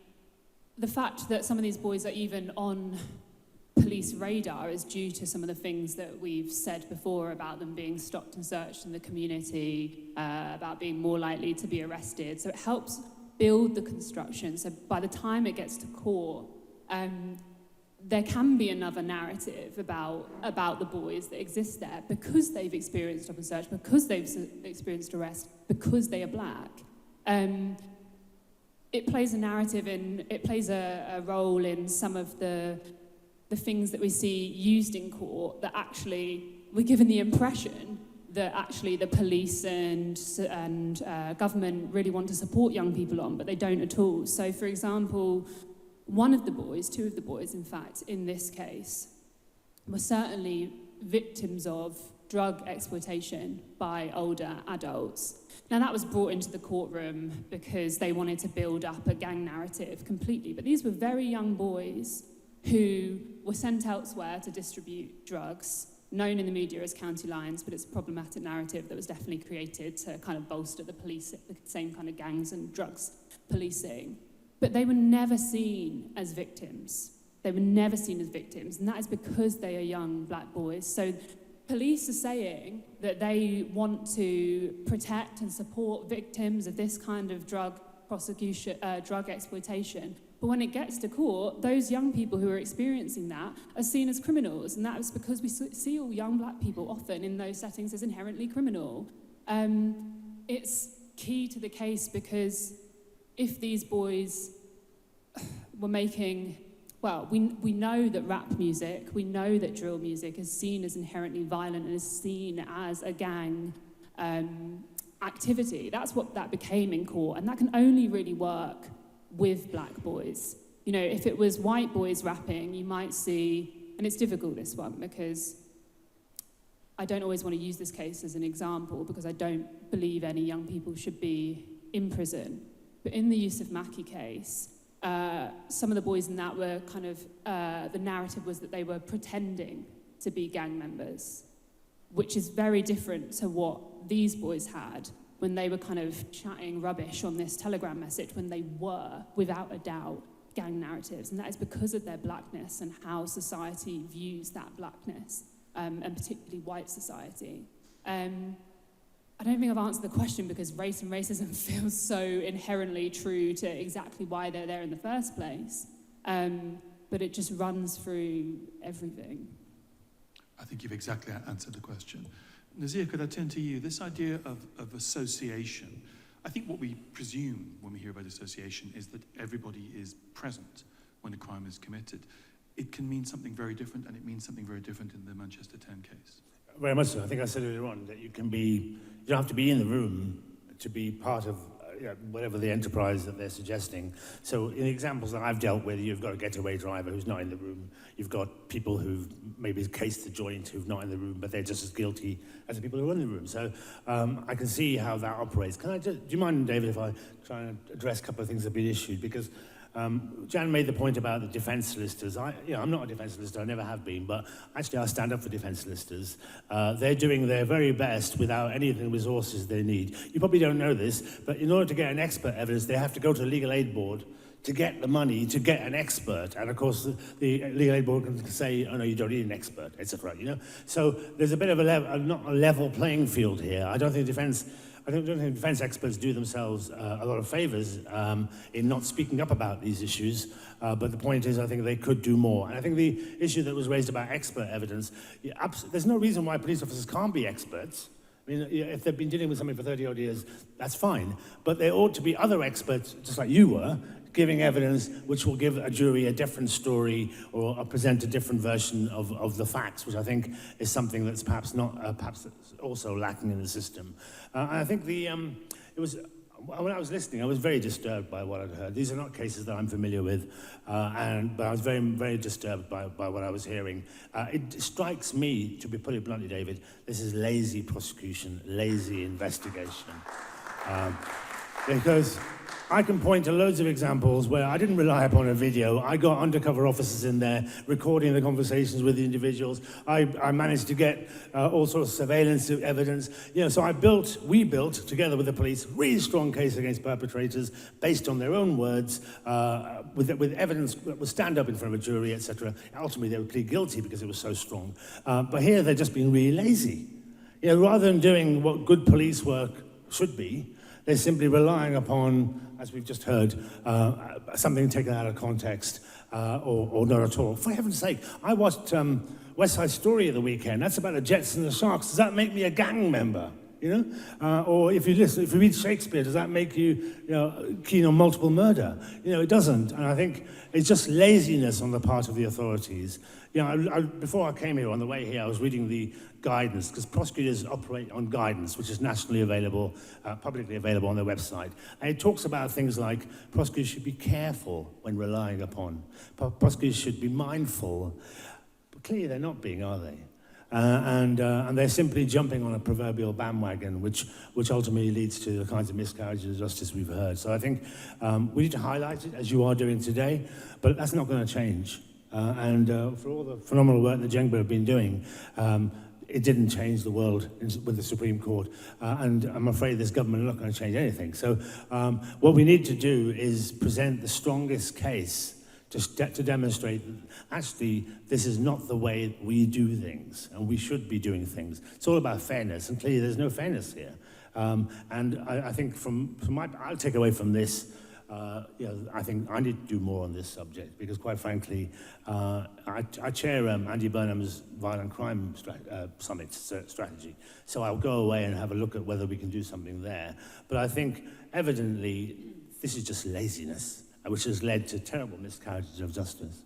Speaker 4: the fact that some of these boys are even on police radar is due to some of the things that we've said before about them being stopped and searched in the community, about being more likely to be arrested. So it helps build the construction. So by the time it gets to court, there can be another narrative about the boys that exist there because they've experienced stop and search, because they've experienced arrest, because they are black. It plays a narrative it plays a role in some of the things that we see used in court that actually we're given the impression that actually the police and government really want to support young people on, but they don't at all. So, for example, two of the boys, in fact, in this case, were certainly victims of drug exploitation by older adults. Now, that was brought into the courtroom because they wanted to build up a gang narrative completely, but these were very young boys who were sent elsewhere to distribute drugs, known in the media as county lines, but it's a problematic narrative that was definitely created to kind of bolster the police, the same kind of gangs and drugs policing. But they were never seen as victims. They were never seen as victims, and that is because they are young black boys. So police are saying that they want to protect and support victims of this kind of drug exploitation. But when it gets to court, those young people who are experiencing that are seen as criminals, and that is because we see all young black people often in those settings as inherently criminal. It's key to the case because if these boys were making, we know that rap music, we know that drill music is seen as inherently violent and is seen as a gang activity. That's what that became in court, and that can only really work with black boys. You know, if it was white boys rapping, you might see, and it's difficult, this one, because I don't always want to use this case as an example because I don't believe any young people should be in prison. But in the Yusuf Maki case, some of the boys in that were kind of, the narrative was that they were pretending to be gang members, which is very different to what these boys had when they were kind of chatting rubbish on this Telegram message when they were, without a doubt, gang narratives. And that is because of their blackness and how society views that blackness, and particularly white society. I don't think I've answered the question because race and racism feels so inherently true to exactly why they're there in the first place. But it just runs through everything.
Speaker 2: I think you've exactly answered the question. Nazir, could I turn to you? This idea of association, I think what we presume when we hear about association is that everybody is present when a crime is committed. It can mean something very different, and it means something very different in the Manchester 10 case.
Speaker 3: Very much so. I think I said earlier on that you don't have to be in the room to be part of whatever the enterprise that they're suggesting. So in the examples that I've dealt with, you've got a getaway driver who's not in the room. You've got people who've maybe cased the joint who've not in the room, but they're just as guilty as the people who are in the room. So I can see how that operates. Do you mind, David, if I try and address a couple of things that have been issued? Because Jan made the point about the defence solicitors. I'm not a defence solicitor, I never have been, but actually I stand up for defence solicitors. They're doing their very best without any of the resources they need. You probably don't know this, but in order to get an expert evidence, they have to go to the Legal Aid Board to get the money to get an expert. And of course, the Legal Aid Board can say, oh no, you don't need an expert, etc. You know? So there's a bit of not a level playing field here. I don't think defence experts do themselves a lot of favours in not speaking up about these issues, but the point is I think they could do more. And I think the issue that was raised about expert evidence, there's no reason why police officers can't be experts. I mean, if they've been dealing with something for 30 odd years, that's fine. But there ought to be other experts, just like you were, giving evidence which will give a jury a different story or present a different version of the facts, which I think is something that's perhaps also lacking in the system. And I think when I was listening, I was very disturbed by what I'd heard. These are not cases that I'm familiar with, but I was very, very disturbed by what I was hearing. It strikes me, to put it bluntly, David, this is lazy prosecution, lazy investigation. Because I can point to loads of examples where I didn't rely upon a video. I got undercover officers in there recording the conversations with the individuals. I managed to get all sorts of surveillance evidence. You know, so we built, together with the police, really strong case against perpetrators based on their own words, with evidence that would stand up in front of a jury, etc. Ultimately, they would plead guilty because it was so strong. But here, they're just being really lazy. You know, rather than doing what good police work should be, they're simply relying upon, as we've just heard, something taken out of context or not at all. For heaven's sake, I watched West Side Story of the weekend. That's about the Jets and the Sharks. Does that make me a gang member? You know, or if you read Shakespeare, does that make you, keen on multiple murder? You know, it doesn't. And I think it's just laziness on the part of the authorities. You know, before I came here, on the way here, I was reading the guidance, because prosecutors operate on guidance, which is nationally available, publicly available on their website. And it talks about things like prosecutors should be careful when relying upon. Prosecutors should be mindful. But clearly they're not being, are they? And they're simply jumping on a proverbial bandwagon, which ultimately leads to the kinds of miscarriages of justice we've heard. So I think we need to highlight it, as you are doing today, but that's not going to change. For all the phenomenal work that JENGbA have been doing, it didn't change the world with the Supreme Court. And I'm afraid this government is not going to change anything. So what we need to do is present the strongest case to demonstrate that actually this is not the way we do things, and we should be doing things. It's all about fairness, and clearly there's no fairness here. And I think I'll take away from this, I think I need to do more on this subject, because quite frankly, I chair Andy Burnham's Violent Crime Summit strategy. So I'll go away and have a look at whether we can do something there. But I think evidently this is just laziness, which has led to terrible miscarriages of justice.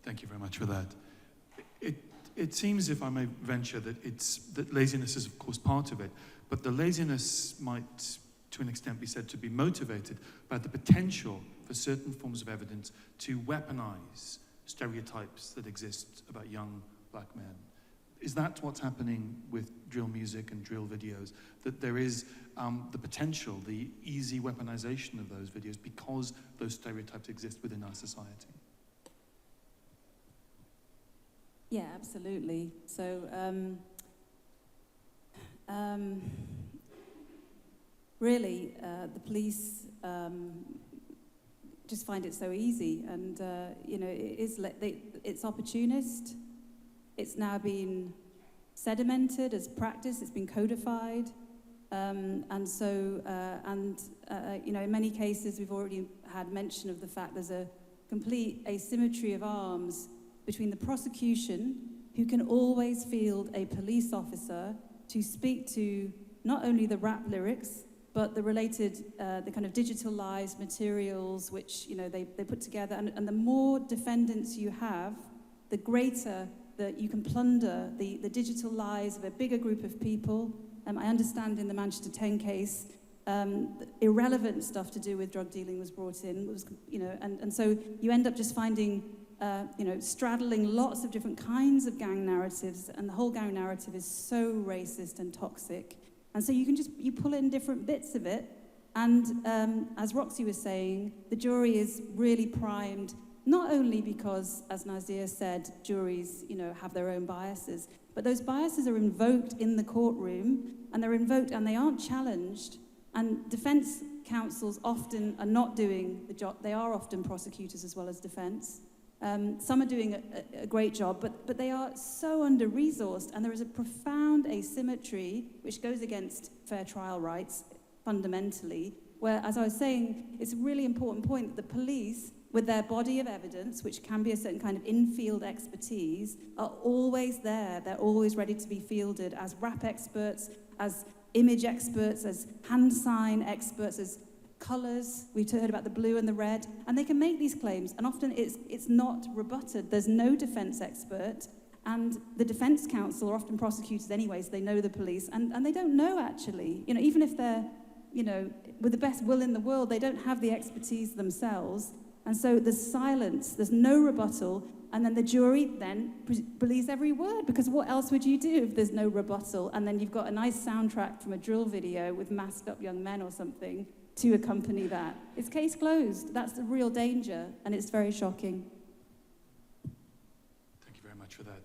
Speaker 2: Thank you very much for that. It seems, if I may venture, that laziness is of course part of it, but the laziness might, to an extent, be said to be motivated by the potential for certain forms of evidence to weaponize stereotypes that exist about young black men. Is that what's happening with drill music and drill videos? That there is the potential, the easy weaponization of those videos because those stereotypes exist within our society?
Speaker 6: Yeah, absolutely. So, really, the police just find it so easy, and it's opportunist. It's now been sedimented as practice. It's been codified, in many cases, we've already had mention of the fact there's a complete asymmetry of arms between the prosecution, who can always field a police officer to speak to not only the rap lyrics, but the related, the kind of digitalized materials which they put together. And the more defendants you have, the greater that you can plunder the digital lives of a bigger group of people. I understand in the Manchester 10 case, irrelevant stuff to do with drug dealing was brought in, and so you end up just finding, straddling lots of different kinds of gang narratives, and the whole gang narrative is so racist and toxic. And so you pull in different bits of it, And as Roxy was saying, the jury is really primed, not only because, as Nazir said, juries, have their own biases, but those biases are invoked in the courtroom, and they're invoked and they aren't challenged. And defense counsels often are not doing the job. They are often prosecutors as well as defense. Some are doing a great job, but they are so under-resourced, and there is a profound asymmetry which goes against fair trial rights fundamentally, where, as I was saying, it's a really important point that the police, with their body of evidence, which can be a certain kind of in-field expertise, are always there. They're always ready to be fielded as rap experts, as image experts, as hand sign experts, as colours. We've heard about the blue and the red, and they can make these claims, and often it's not rebutted. There's no defence expert, and the defence counsel are often prosecutors anyway, so they know the police, and they don't know actually. Even if they're, with the best will in the world, they don't have the expertise themselves, and so there's silence, there's no rebuttal, and then the jury then believes every word, because what else would you do if there's no rebuttal? And then you've got a nice soundtrack from a drill video with masked up young men or something to accompany that. It's case closed. That's the real danger, and it's very shocking.
Speaker 2: Thank you very much for that.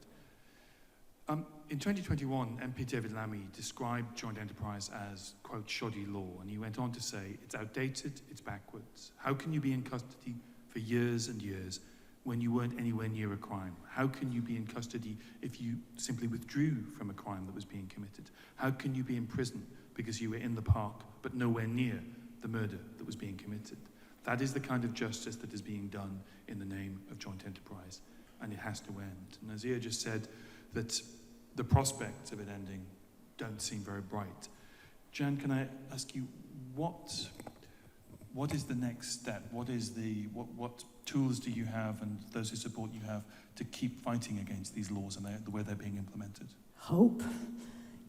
Speaker 2: In 2021, MP David Lammy described joint enterprise as, quote, shoddy law, and he went on to say, it's outdated, it's backwards. How can you be in custody for years and years when you weren't anywhere near a crime? How can you be in custody if you simply withdrew from a crime that was being committed? How can you be in prison because you were in the park but nowhere near the murder that was being committed? That is the kind of justice that is being done in the name of joint enterprise, and it has to end. Nazir just said that the prospects of it ending don't seem very bright. Jan, can I ask you, what is the next step? What tools do you have, and those who support you have, to keep fighting against these laws and the way they're being implemented?
Speaker 5: Hope.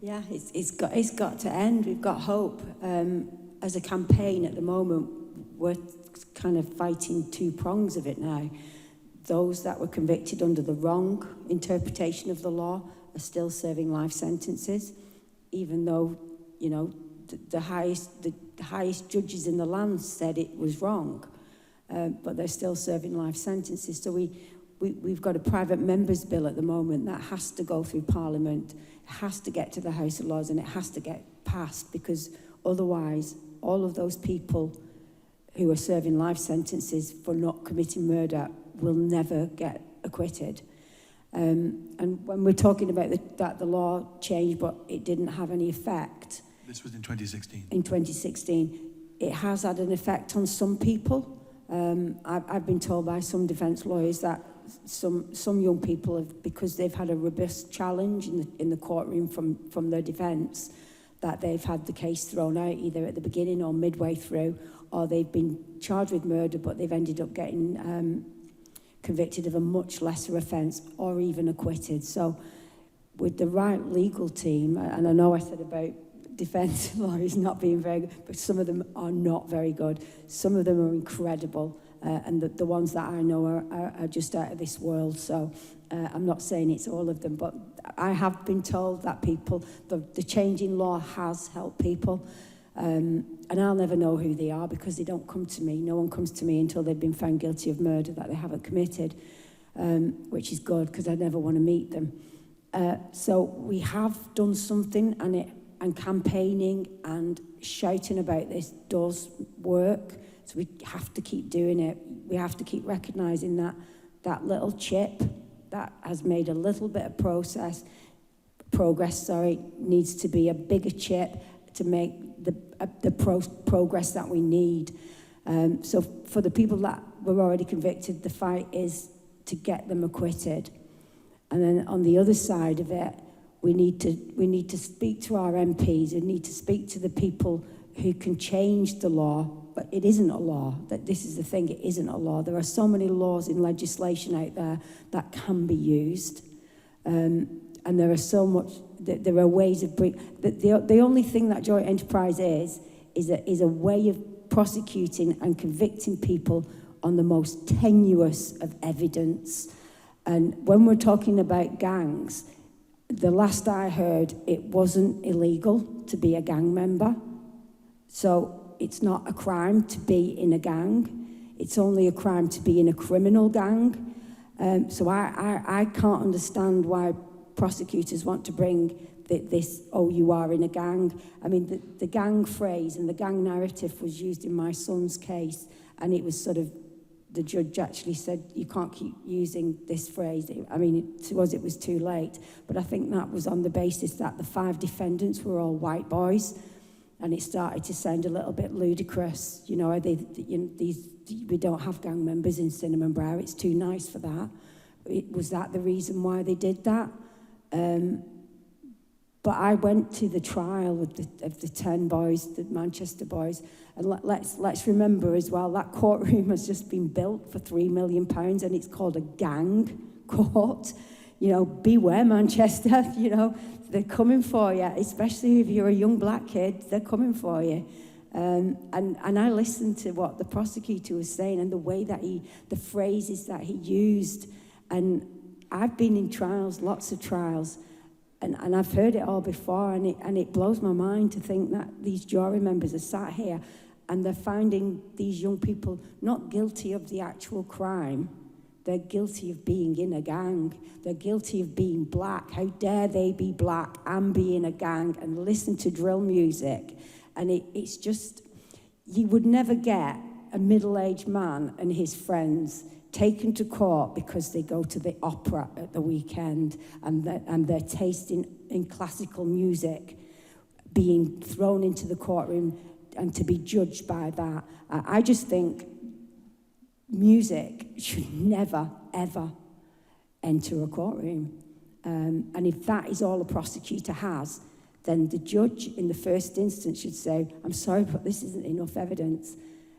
Speaker 5: Yeah, it's got to end. We've got hope. As a campaign at the moment, we're kind of fighting two prongs of it now. Those that were convicted under the wrong interpretation of the law are still serving life sentences, even though, the highest judges in the land said it was wrong, but they're still serving life sentences. So we've got a private members bill at the moment that has to go through Parliament, has to get to the House of Lords, and it has to get passed, because otherwise all of those people who are serving life sentences for not committing murder will never get acquitted. And when we're talking about that the law changed but it didn't have any effect.
Speaker 2: This was in 2016. In
Speaker 5: 2016. It has had an effect on some people. I've been told by some defence lawyers that some young people have, because they've had a robust challenge in the courtroom from their defence, that they've had the case thrown out either at the beginning or midway through, or they've been charged with murder but they've ended up getting convicted of a much lesser offence or even acquitted. So with the right legal team, and I know I said about defence lawyers not being very good, but some of them are not very good. Some of them are incredible, and the ones that I know are just out of this world. So I'm not saying it's all of them, but I have been told that the change in law has helped people. And I'll never know who they are because they don't come to me. No one comes to me until they've been found guilty of murder that they haven't committed, which is good because I never want to meet them. So we have done something, and campaigning and shouting about this does work. So we have to keep doing it. We have to keep recognising that little chip that has made a little bit of progress, needs to be a bigger chip to make the progress that we need. So for the people that were already convicted, the fight is to get them acquitted. And then on the other side of it, we need to speak to our MPs. We need to speak to the people who can change the law, but it isn't a law. That this is the thing, it isn't a law. There are so many laws in legislation out there that can be used, and there are so much. There are ways of the only thing that joint enterprise is a way of prosecuting and convicting people on the most tenuous of evidence. And when we're talking about gangs, the last I heard, it wasn't illegal to be a gang member. So it's not a crime to be in a gang. It's only a crime to be in a criminal gang. So I can't understand why prosecutors want to bring this, oh, you are in a gang. I mean, the gang phrase and the gang narrative was used in my son's case, and it was sort of, the judge actually said, you can't keep using this phrase. I mean, to us it was too late, but I think that was on the basis that the 5 defendants were all white boys, and it started to sound a little bit ludicrous. You know, we don't have gang members in Cinnamon Brow, it's too nice for that. Was that the reason why they did that? But I went to the trial of the 10 boys, the Manchester boys, and let's remember as well, that courtroom has just been built for £3 million, and it's called a gang court. You know, beware Manchester, you know, they're coming for you, especially if you're a young black kid, they're coming for you. And I listened to what the prosecutor was saying and the way that the phrases that he used. And I've been in trials, lots of trials, and I've heard it all before, and it blows my mind to think that these jury members are sat here and they're finding these young people not guilty of the actual crime. They're guilty of being in a gang. They're guilty of being black. How dare they be black and be in a gang and listen to drill music? And it's just, you would never get a middle-aged man and his friends taken to court because they go to the opera at the weekend and their taste in classical music being thrown into the courtroom and to be judged by that. I just think music should never, ever enter a courtroom. And if that is all a prosecutor has, then the judge in the first instance should say, I'm sorry, but this isn't enough evidence,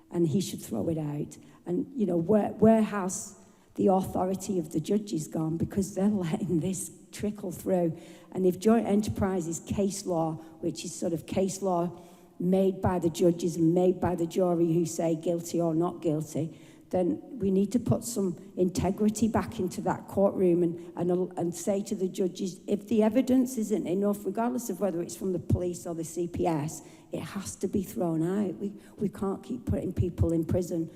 Speaker 5: and he should throw it out. And, you know, where has the authority of the judges gone? Because they're letting this trickle through. And if joint enterprise is case law, which is sort of case law made by the judges and made by the jury who say guilty or not guilty, then we need to put some integrity back into that courtroom and say to the judges, if the evidence isn't enough, regardless of whether it's from the police or the CPS, it has to be thrown out. We can't keep putting people in prison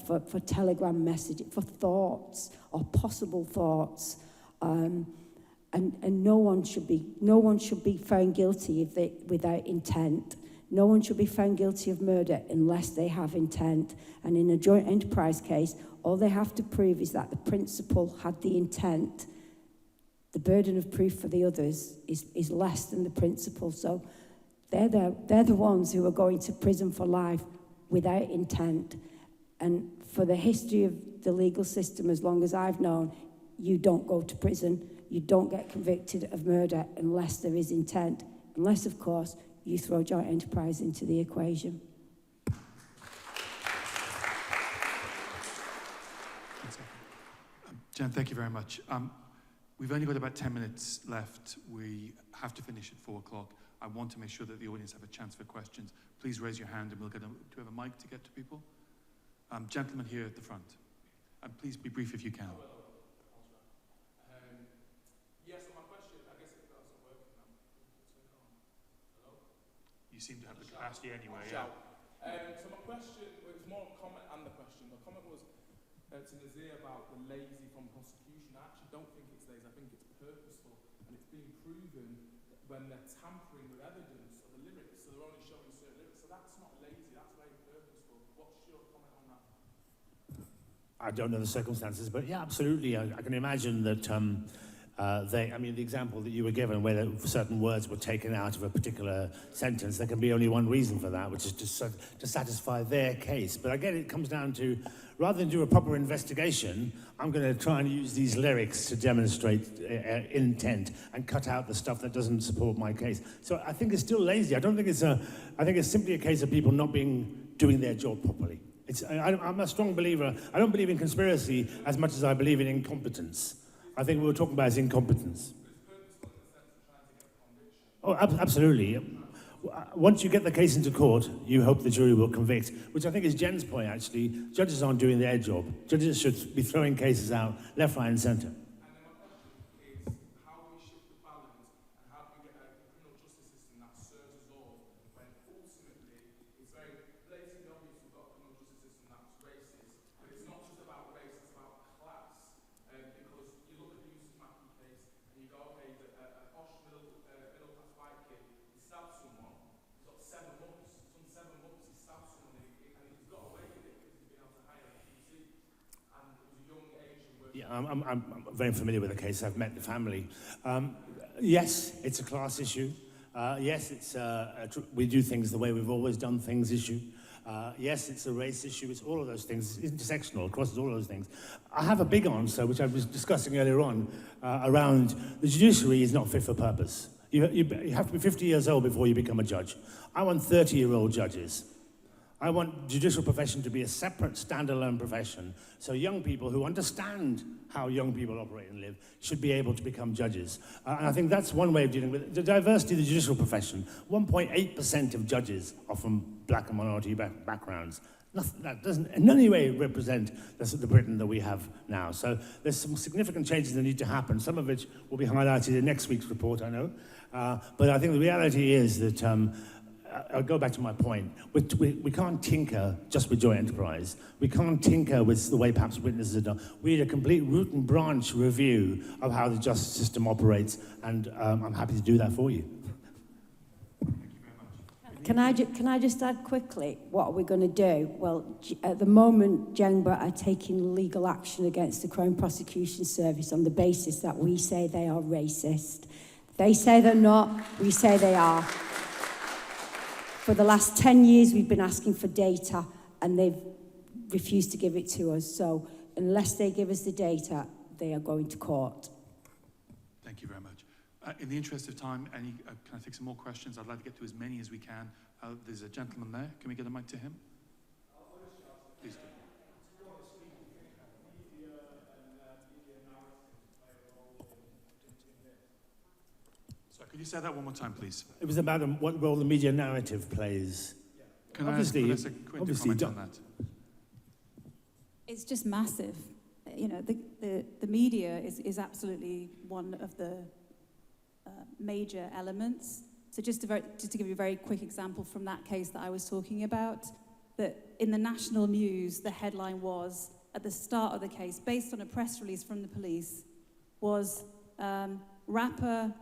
Speaker 5: for telegram messages, for thoughts or possible thoughts, and no one should be found guilty without intent. No one should be found guilty of murder unless they have intent. And in a joint enterprise case, all they have to prove is that the principal had the intent. The burden of proof for the others is less than the principal. So they're the ones who are going to prison for life without intent. And for the history of the legal system, as long as I've known, you don't go to prison. You don't get convicted of murder unless there is intent. Unless, of course, you throw joint enterprise into the equation.
Speaker 2: Jen, thank you very much. We've only got about 10 minutes left. We have to finish at 4 o'clock. I want to make sure that the audience have a chance for questions. Please raise your hand and we'll get them. Do we have a mic to get to people? Gentlemen here at the front. And please be brief if you can.
Speaker 7: Yes, so my question, I guess it doesn't work now. Hello?
Speaker 2: You seem to have the capacity anyway.
Speaker 7: Yeah. So my question was more a comment and the question. The comment was to Nazir about the lazy from prosecution. I actually don't think it's lazy. I think it's purposeful, and it's been proven that when they're tampering with evidence of the lyrics, so they're only showing certain lyrics. So that's not lazy. That's very purposeful. What's your comment on that?
Speaker 3: I don't know the circumstances, but yeah, absolutely. I can imagine that the example that you were given where certain words were taken out of a particular sentence, there can be only one reason for that, which is to satisfy their case. But again, it comes down to, rather than do a proper investigation, I'm going to try and use these lyrics to demonstrate intent and cut out the stuff that doesn't support my case. So I think it's still lazy. I think it's simply a case of people not doing their job properly. I'm a strong believer. I don't believe in conspiracy as much as I believe in incompetence. I think what we're talking about is incompetence. Oh, absolutely. Once you get the case into court, you hope the jury will convict, which I think is Jen's point, actually. Judges aren't doing their job. Judges should be throwing cases out left, right, and centre.
Speaker 7: And then my question is how we shift the balance and how do we get a criminal justice system that serves us all when ultimately it's very
Speaker 3: I'm very familiar with the case. I've met the family. Yes, it's a class issue. Yes, it's we do things the way we've always done things issue. Yes, it's a race issue. It's all of those things. It's intersectional. It crosses all of those things. I have a big answer, which I was discussing earlier on, around the judiciary is not fit for purpose. You have to be 50 years old before you become a judge. I want 30-year-old judges. I want judicial profession to be a separate, standalone profession, so young people who understand how young people operate and live should be able to become judges. And I think that's one way of dealing with it. The diversity of the judicial profession. 1.8% of judges are from black and minority backgrounds. That doesn't in any way represent the Britain that we have now. So there's some significant changes that need to happen, some of which will be highlighted in next week's report, I know. But I think the reality is that I'll go back to my point. We can't tinker just with joint enterprise. We can't tinker with the way perhaps witnesses are done. We need a complete root and branch review of how the justice system operates, and I'm happy to do that for you.
Speaker 5: Can I just add quickly, what are we going to do? Well, at the moment, JENGbA are taking legal action against the Crown Prosecution Service on the basis that we say they are racist. They say they're not, we say they are. For the last 10 years, we've been asking for data, and they've refused to give it to us. So unless they give us the data, they are going to court.
Speaker 2: Thank you very much. In the interest of time, can I take some more questions? I'd like to get to as many as we can. There's a gentleman there. Can we get a mic to him? Please do. So could you say that one more time, please?
Speaker 3: It was about what role the media narrative plays.
Speaker 2: Can I ask Professor Quinn to comment on that?
Speaker 6: It's just massive. You know, the media is absolutely one of the major elements. So just to give you a very quick example from that case that I was talking about, that in the national news, the headline was, at the start of the case, based on a press release from the police, was rapper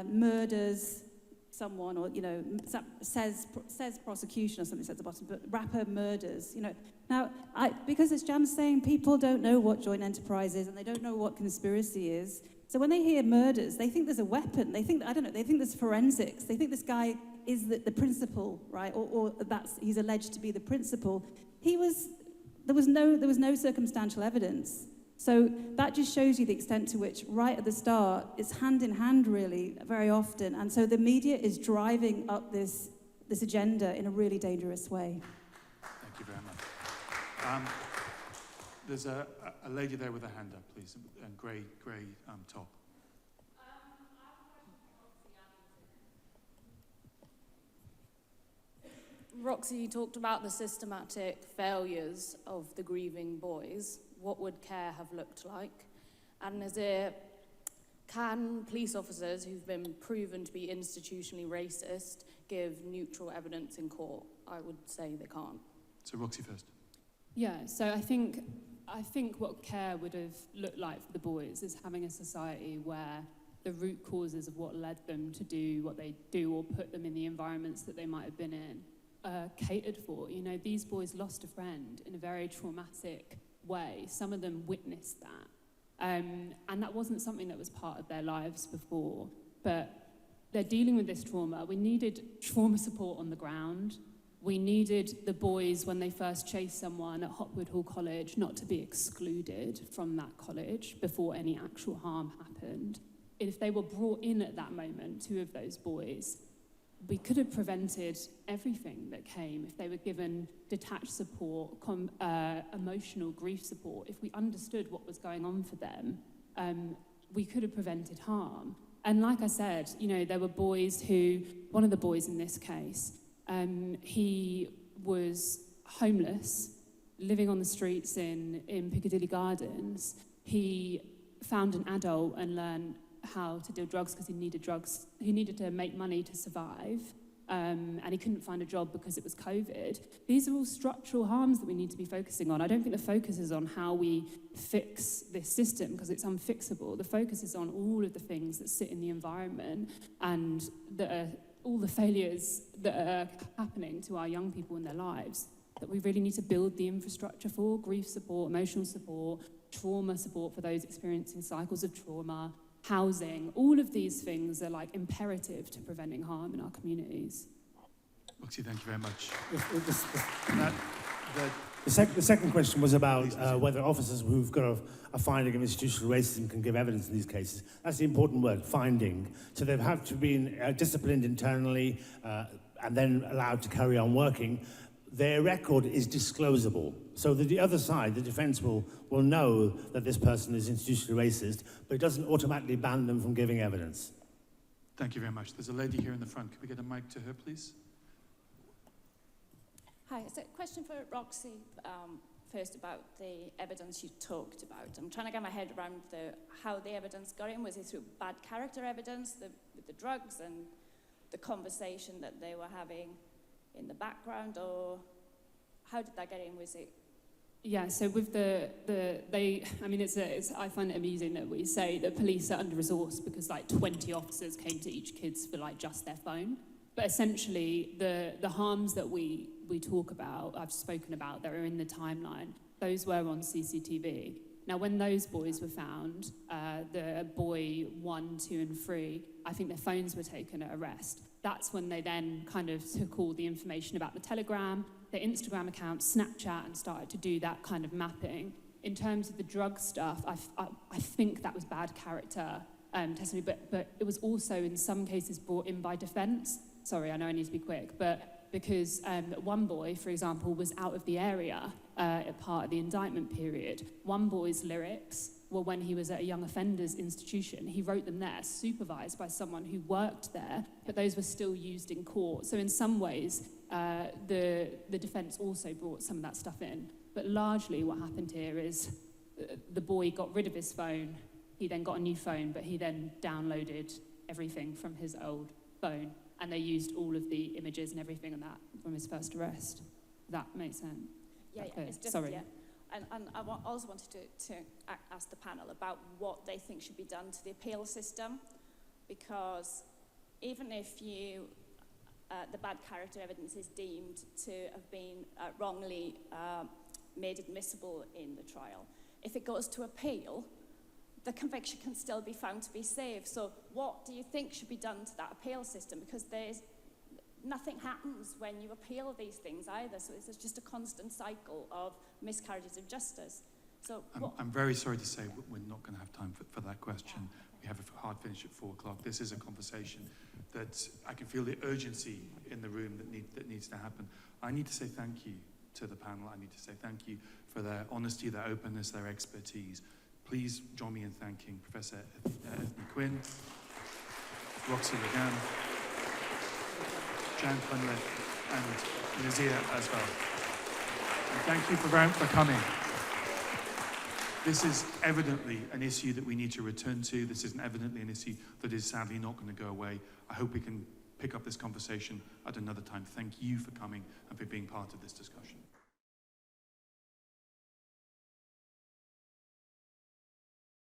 Speaker 6: murders someone, or, you know, says prosecution or something at the bottom, but rapper murders, you know. Now, because as Jam's saying, people don't know what joint enterprise is and they don't know what conspiracy is. So when they hear murders, they think there's a weapon. They think, I don't know, they think there's forensics. They think this guy is the principal, right? Or he's alleged to be the principal. There was no circumstantial evidence. So that just shows you the extent to which, right at the start, it's hand in hand, really, very often. And so the media is driving up this agenda in a really dangerous way.
Speaker 2: Thank you very much. There's a lady there with a hand up, please, and grey top.
Speaker 8: Roxy, you talked about the systematic failures of the grieving boys. What would care have looked like? And Nazir, can police officers who've been proven to be institutionally racist give neutral evidence in court? I would say they can't.
Speaker 2: So Roxy first.
Speaker 4: Yeah, so I think what care would have looked like for the boys is having a society where the root causes of what led them to do what they do or put them in the environments that they might have been in catered for. You know, these boys lost a friend in a very traumatic way. Some of them witnessed that. And that wasn't something that was part of their lives before. But they're dealing with this trauma. We needed trauma support on the ground. We needed the boys, when they first chased someone at Hopwood Hall College, not to be excluded from that college before any actual harm happened. If they were brought in at that moment, 2 of those boys, we could have prevented everything that came if they were given detached support, emotional grief support. If we understood what was going on for them, we could have prevented harm. And like I said, you know, there were boys who, one of the boys in this case, he was homeless, living on the streets in Piccadilly Gardens. He found an adult and learned how to deal drugs because he needed drugs. He needed to make money to survive, and he couldn't find a job because it was COVID. These are all structural harms that we need to be focusing on. I don't think the focus is on how we fix this system because it's unfixable. The focus is on all of the things that sit in the environment and that are all the failures that are happening to our young people in their lives that we really need to build the infrastructure for: grief support, emotional support, trauma support for those experiencing cycles of trauma, housing. All of these things are like imperative to preventing harm in our communities.
Speaker 2: Roxy, thank you very much.
Speaker 3: The second question was about whether officers who've got a finding of institutional racism can give evidence in these cases. That's the important word, finding. So they've had to be disciplined internally and then allowed to carry on working. Their record is disclosable. So that the other side, the defence, will know that this person is institutionally racist, but it doesn't automatically ban them from giving evidence.
Speaker 2: Thank you very much. There's a lady here in the front. Could we get a mic to her, please?
Speaker 9: Hi, it's a question for Roxy, first about the evidence you talked about. I'm trying to get my head around how the evidence got in. Was it through bad character evidence with the drugs and the conversation that they were having in the background, or how did that get in? Was it?
Speaker 4: Yeah, so with I mean, I find it amusing that we say that police are under-resourced because like 20 officers came to each kids for like just their phone. But essentially, the harms that we talk about, I've spoken about, that are in the timeline, those were on CCTV. Now, when those boys were found, the boy 1, 2, and 3, I think their phones were taken at arrest. That's when they then kind of took all the information about the Telegram, their Instagram account, Snapchat, and started to do that kind of mapping. In terms of the drug stuff, I think that was bad character testimony, but it was also in some cases brought in by defence. Sorry, I know I need to be quick, but because one boy, for example, was out of the area at part of the indictment period. One boy's lyrics were when he was at a young offenders institution. He wrote them there, supervised by someone who worked there, but those were still used in court. So in some ways, the defence also brought some of that stuff in. But largely what happened here is the boy got rid of his phone. He then got a new phone, but he then downloaded everything from his old phone. And they used all of the images and everything on that from his first arrest. That makes sense?
Speaker 9: Yeah, it's just,
Speaker 4: sorry.
Speaker 9: Yeah. And I also wanted to ask the panel about what they think should be done to the appeal system, because even if the bad character evidence is deemed to have been wrongly made admissible in the trial, if it goes to appeal, the conviction can still be found to be safe. So what do you think should be done to that appeal system? Because nothing happens when you appeal these things either. So it's just a constant cycle of miscarriages of justice. So
Speaker 2: I'm very sorry to say we're not going to have time for that question. Yeah, okay. We have a hard finish at 4 o'clock. This is a conversation that I can feel the urgency in the room that needs to happen. I need to say thank you to the panel. I need to say thank you for their honesty, their openness, their expertise. Please join me in thanking Professor Eithne Quinn, Roxy Legane, Cunliffe, and Nazir as well. And thank you for coming. This is evidently an issue that we need to return to. This is evidently an issue that is sadly not going to go away. I hope we can pick up this conversation at another time. Thank you for coming and for being part of this discussion.